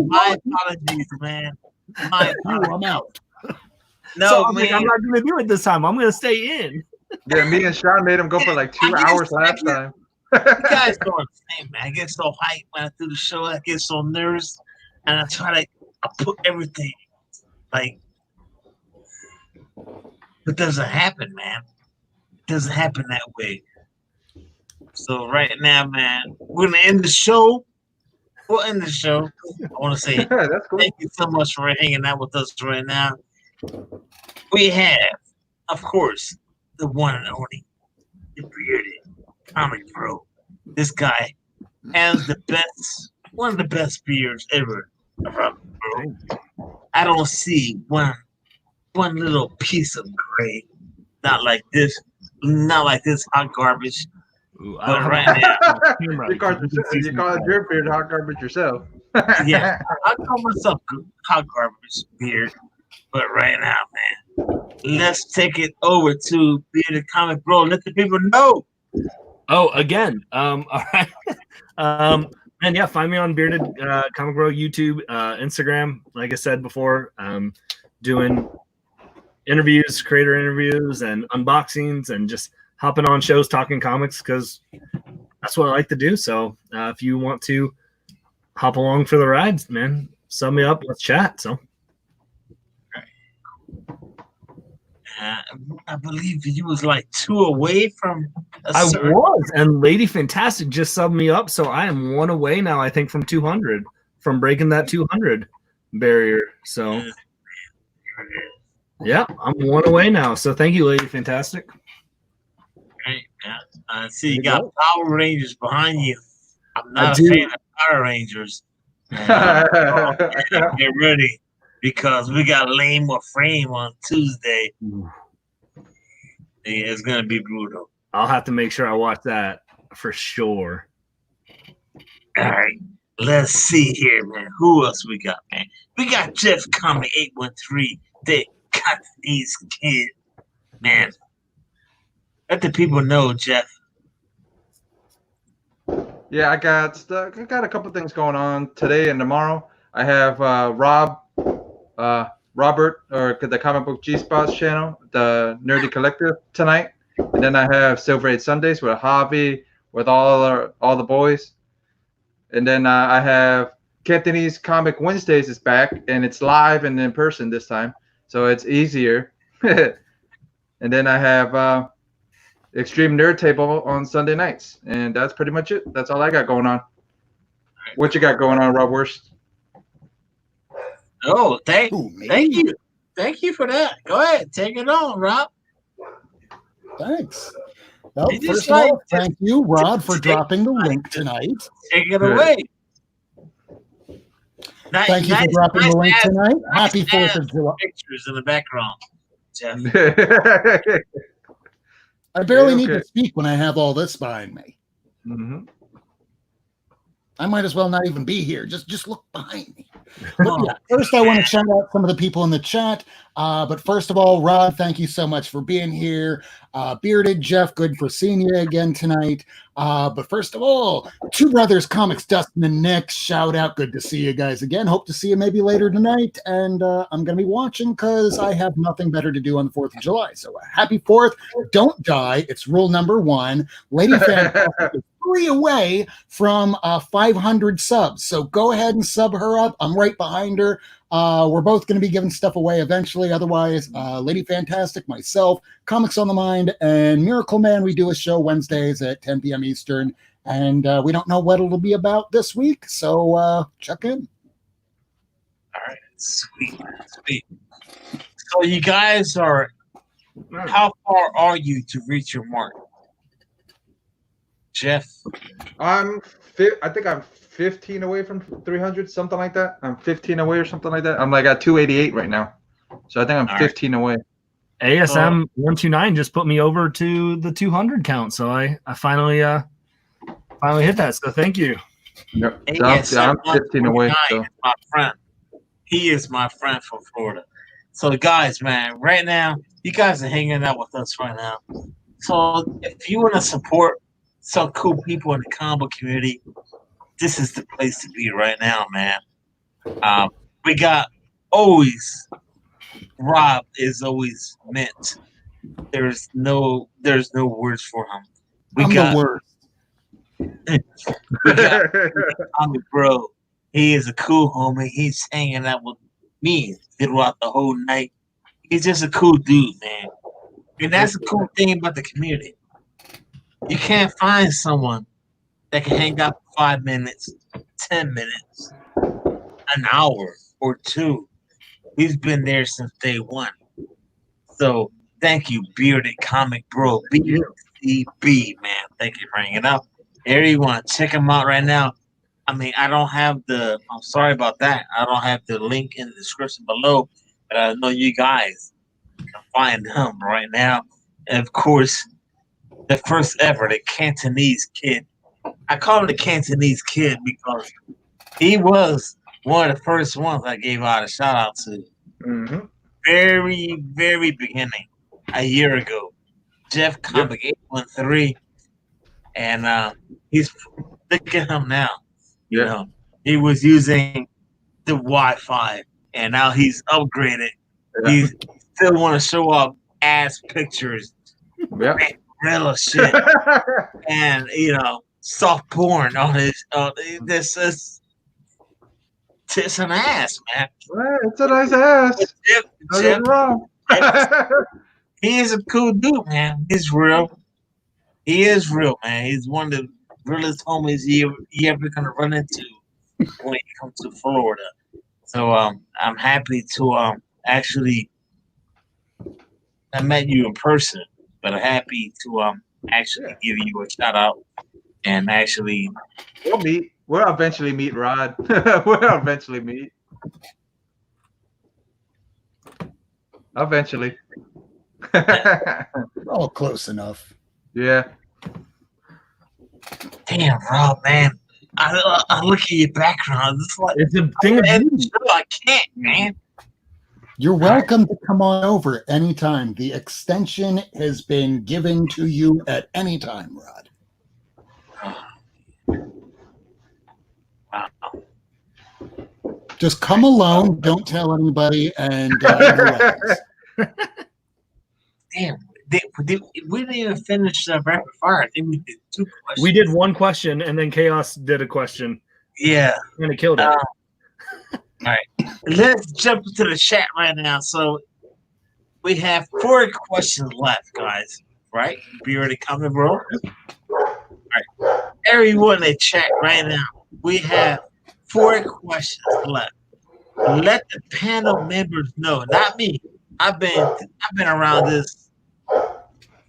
My apologies, man. I'm out. No, so man. I'm not gonna do it this time. I'm gonna stay in. Yeah, me and Sean made him go for like 2 hours last time. You guys know what I'm saying, man. I get so hyped when I do the show. I get so nervous, and I put everything but it doesn't happen, man. It doesn't happen that way. So right now, man, we're gonna end the show. We'll end the show. I want to say That's cool. thank you so much for hanging out with us right now. We have, of course, the one and only, the Bearded Comic Bro. This guy has one of the best beards ever around the world. I don't see one little piece of gray. Not like this hot garbage. But right now, you call your beard hot garbage yourself. yeah, I call myself hot garbage beard. But right now, man, let's take it over to Bearded Comic Bro. Let the people know. Oh, again. All right. And yeah, find me on Bearded Comic Bro YouTube, Instagram. Like I said before, doing interviews, creator interviews, and unboxings, and just hopping on shows talking comics because that's what I like to do. So if you want to hop along for the rides, man, sub me up. Let's chat. So. I believe you was like 2 away from. I was, and Lady Fantastic just subbed me up, so I am 1 away now. I think from 200, from breaking that 200 barrier. So, yeah, I'm 1 away now. So thank you, Lady Fantastic. Right. I see you got Power Rangers behind you. I'm not a fan of Power Rangers. Get ready. Because we got Lame or Frame on Tuesday. Yeah, it's going to be brutal. I'll have to make sure I watch that for sure. All right. Let's see here, man. Who else we got, man? We got Jeff Comic 813. They got these kids, man. Let the people know, Jeff. Yeah, I got a couple things going on today and tomorrow. I have Robert, or the Comic Book G-Spots channel, the Nerdy Collective tonight, and then I have Silver 8 Sundays with Javi, with all the boys, and then I have Cantonese Comic Wednesdays is back, and it's live and in person this time, so it's easier. And then I have Extreme Nerd Table on Sunday nights, and that's pretty much it. That's all I got going on. What you got going on, Rob Wurst? Oh, thank you. Thank you for that. Go ahead. Take it on, Rob. Thanks. Well, first of all, thank you, Rod, for dropping the link tonight. Take it away. Thank you for dropping the link tonight. Happy 4th of July. Pictures in the background, Jeff. I barely need to speak when I have all this behind me. Mm-hmm. I might as well not even be here. Just look behind me. But yeah, first I want to shout out some of the people in the chat. But first of all, Rod, thank you so much for being here. Bearded Jeff, good for seeing you again tonight. But first of all, Two Brothers Comics, Dustin and Nick, shout out. Good to see you guys again. Hope to see you maybe later tonight. And I'm going to be watching because I have nothing better to do on the 4th of July. So happy 4th. Don't die. It's rule number 1. Lady Fantastic is 3 away from 500 subs. So go ahead and sub her up. I'm right behind her. We're both going to be giving stuff away eventually. Otherwise, Lady Fantastic, myself, Comics on the Mind, and Miracle Man, we do a show Wednesdays at 10 p.m. Eastern. And we don't know what it'll be about this week. So check in. All right. Sweet. So you guys are, how far are you to reach your mark? Jeff? I think I'm 15 away from 300, something like that. I'm 15 away or something like that. I'm like at 288 right now. So I think I'm 15 away. ASM 129 just put me over to the 200 count. So I finally hit that. So thank you. Yep. So I'm 15 away. So. My friend. He is my friend from Florida. So guys, man, right now, you guys are hanging out with us right now. So if you want to support some cool people in the comic community, this is the place to be right now, man. We got always, Rob is always mint. There's no words for him. We got Comic Bro. He is a cool homie. He's hanging out with me throughout the whole night. He's just a cool dude, man. And that's the cool thing about the community. You can't find someone that can hang out for 5 minutes, 10 minutes, an hour or 2. He's been there since day 1. So thank you, Bearded Comic Bro. BCB, man. Thank you for hanging out. Everyone, check him out right now. I mean, I'm sorry about that. I don't have the link in the description below, but I know you guys can find him right now. And of course, the first ever, the Cantonese Kid. I call him the Cantonese Kid because he was one of the first ones I gave out a shout out to. Mm-hmm. Very, very beginning, a year ago. Jeff Comic 813. And look at him now. You know, he was using the Wi-Fi, and now he's upgraded. He still want to show up ass pictures, real shit, and soft porn on his. This is tits and ass, man. Well, it's a nice ass. Nothing wrong. He is a cool dude, man. He's real. He is real, man. He's one of the realest homies you ever gonna run into when it comes to Florida. So I'm happy to actually I met you in person, but I'm happy to actually give you a shout out and actually we'll meet. We'll eventually meet, Rod. We'll eventually meet. Eventually. We're all close enough. Yeah. Damn, Rob, man. I look at your background. It's a thing of beauty. I can't, man. You're welcome to come on over anytime. The extension has been given to you at any time, Rod. Wow. Just come alone. Don't tell anybody. And damn, we didn't even finish the rapid fire. I think we did 2 questions. We did 1 question, and then Chaos did a question. Yeah. And it killed it. All right. Let's jump into the chat right now. So we have 4 questions left, guys. Right? Be ready to comment, bro. All right. Everyone in the chat right now, we have 4 questions left. Let the panel members know, not me. I've been around this.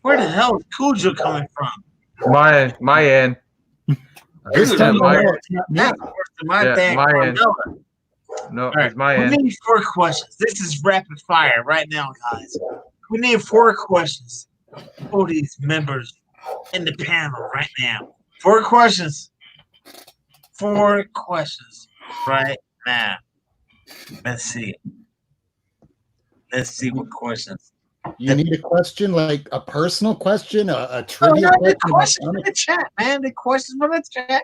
Where the hell is Cujo coming from? My end. This time, my thing. end. No, right. it's my we end. need 4 questions. This is rapid fire right now, guys. We need 4 questions for these members in the panel right now. 4 questions. 4 questions right now. Let's see. Let's see what questions. You need a question, like a personal question, a trivia the questions in the chat, man. The questions from the chat.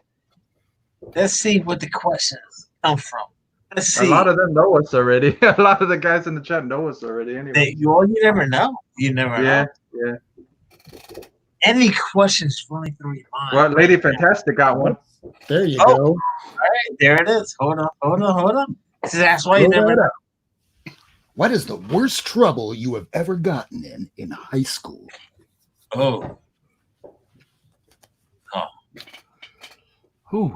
Let's see what the questions come from. Let's see. A lot of them know us already. A lot of the guys in the chat know us already. Anyway. You never know. You never know. Yeah. Any questions running through your mind? Well, Lady Fantastic got one. There you go. All right, there it is. Hold on. That's why you never know. What is the worst trouble you have ever gotten in high school? Oh. Who?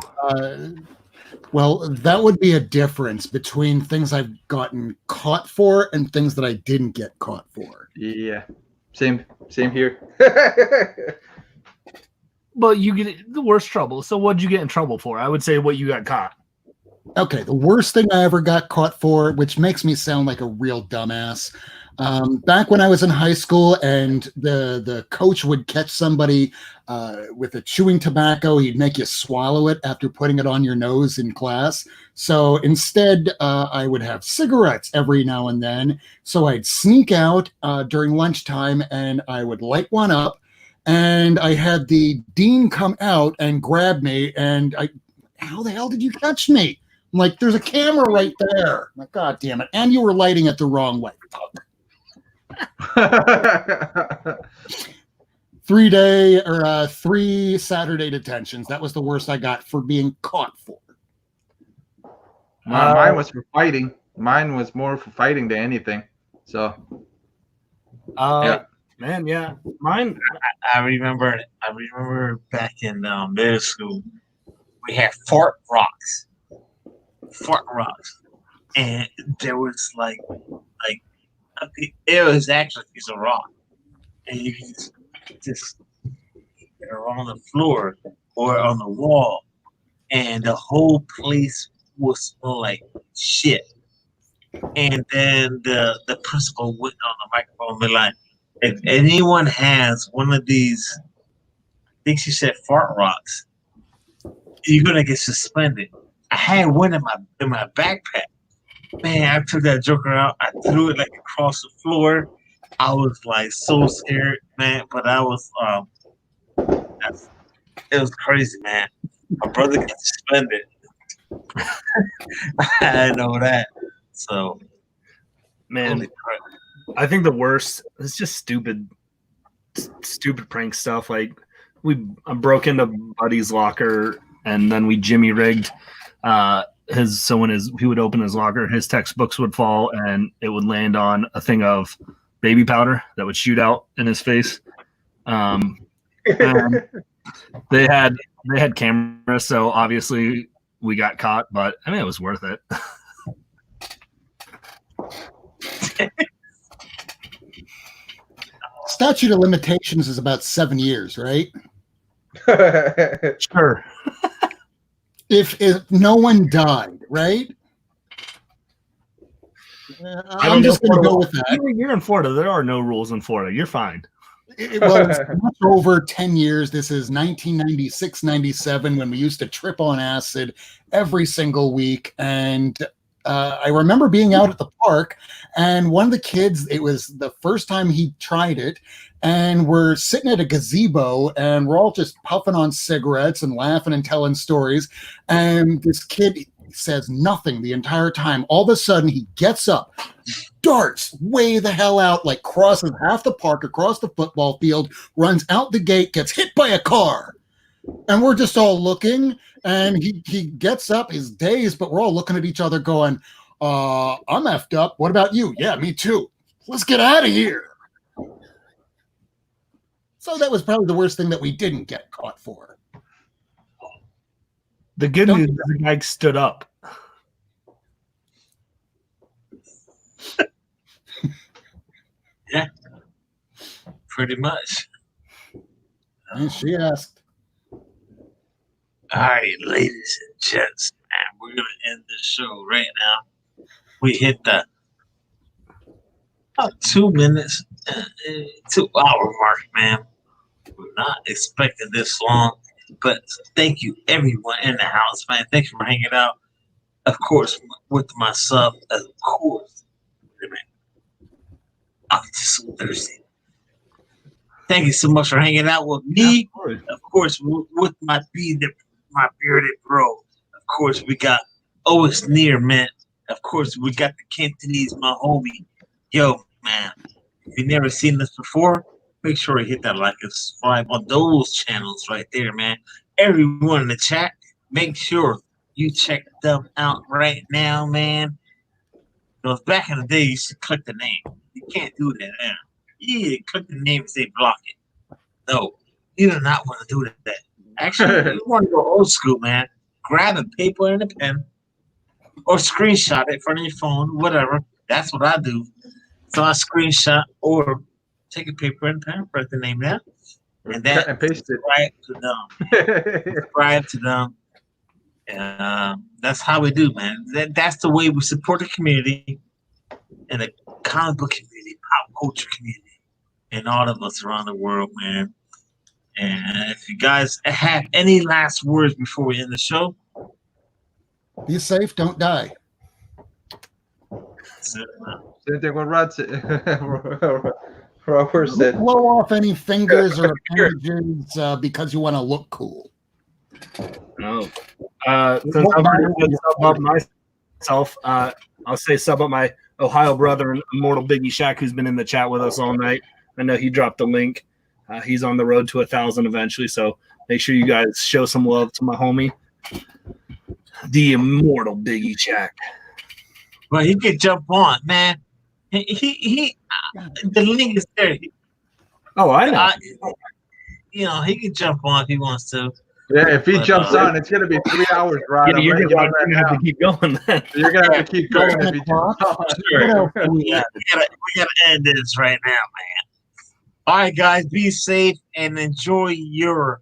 Well, that would be a difference between things I've gotten caught for and things that I didn't get caught for. Yeah. Same here. Well, you get the worst trouble. So what'd you get in trouble for? I would say what you got caught. Okay, the worst thing I ever got caught for, which makes me sound like a real dumbass. Back when I was in high school and the coach would catch somebody with a chewing tobacco, he'd make you swallow it after putting it on your nose in class. So instead, I would have cigarettes every now and then. So I'd sneak out during lunchtime and I would light one up. And I had the dean come out and grab me. And how the hell did you catch me? I'm like, there's a camera right there. I'm like, God damn it. And you were lighting it the wrong way. 3 Saturday detentions. That was the worst I got for being caught for. Mine was for fighting. Mine was more for fighting than anything. So, yeah. Man, yeah. Mine. I remember back in middle school, we had fart rocks, and there was like it was actually a piece of rock, and you can just get it on the floor or on the wall, and the whole place will smell like shit. And then the principal went on the microphone and be like, if anyone has one of these, I think she said fart rocks, you're gonna get suspended. I had one in my backpack. Man, I took that joker out. I threw it like across the floor. I was like so scared, man. But I was it was crazy, man. My brother got suspended. I know that. So, man, I think the worst is just stupid prank stuff. Like I broke into Buddy's locker and then we Jimmy rigged when he would open his locker, his textbooks would fall and it would land on a thing of baby powder that would shoot out in his face. And they had cameras, so obviously we got caught, but I mean it was worth it. Statute of limitations is about 7 years, right? Sure. If no one died, right? I'm just going to go with that. You're in Florida. There are no rules in Florida. You're fine. It was much over 10 years. This is 1996, 97, when we used to trip on acid every single week. And I remember being out at the park, and one of the kids, it was the first time he tried it, and we're sitting at a gazebo, and we're all just puffing on cigarettes and laughing and telling stories. And this kid says nothing the entire time. All of a sudden, he gets up, darts way the hell out, like crosses half the park, across the football field, runs out the gate, gets hit by a car. And we're just all looking, and he gets up, he's dazed, but we're all looking at each other going, I'm effed up. What about you? Yeah, me too. Let's get out of here. So that was probably the worst thing that we didn't get caught for. The good news is the guy stood up. Yeah, pretty much. And she asked. All right, ladies and gents, and we're going to end this show right now. We hit the 2 minutes, 2 hour mark, man. We're not expecting this long, but thank you, everyone in the house, man. Thanks for hanging out. Of course, with myself, of course. I'm just so thirsty. Thank you so much for hanging out with me. Of course, with my bearded bro. Of course, we got always near, man. Of course, we got the Cantonese, my homie. Yo, man, if you've never seen this before, make sure you hit that like and subscribe on those channels right there, man. Everyone in the chat, make sure you check them out right now, man. Because back in the day, you used to click the name. You can't do that now. Yeah, click the name and say block it. No, you do not want to do that. Actually, you want to go old school, man. Grab a paper and a pen or screenshot it from your phone, whatever. That's what I do. So I screenshot or take a paper and pen, write the name down, and then and paste it. Subscribe to them. And that's how we do, man. That's the way we support the community and the comic book community, pop culture community, and all of us around the world, man. And if you guys have any last words before we end the show, be safe, don't die. Same thing with Rod said. Robert said. Blow off any fingers or appendages because you want to look cool. No. Since I'm going to sub up myself, I'll say sub up my Ohio brother and Immortal Biggie Shack, who's been in the chat with us all night. I know he dropped the link. He's on the road to 1,000 eventually, so make sure you guys show some love to my homie, the Immortal Biggie Shack. Well, he could jump on, man. He the link is there. Oh, I know. He can jump on if he wants to. Yeah, if he jumps on, it's gonna be 3 hours, Rod. You're gonna have to keep going. You're gonna have to keep going if he jumps on. Sure. We gotta end this right now, man. All right, guys, be safe and enjoy your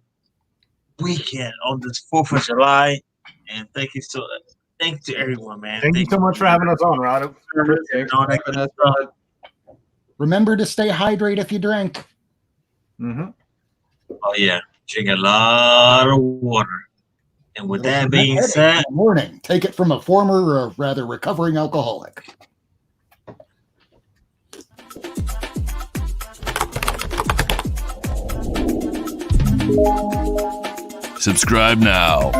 weekend on this 4th of July. And thank you to everyone, man. Thank you so much for having us on, Rod. Remember to stay hydrated if you drink. Mm-hmm. Oh yeah, drink a lot of water. And with that being said, warning: take it from a former, or rather recovering alcoholic. Subscribe now.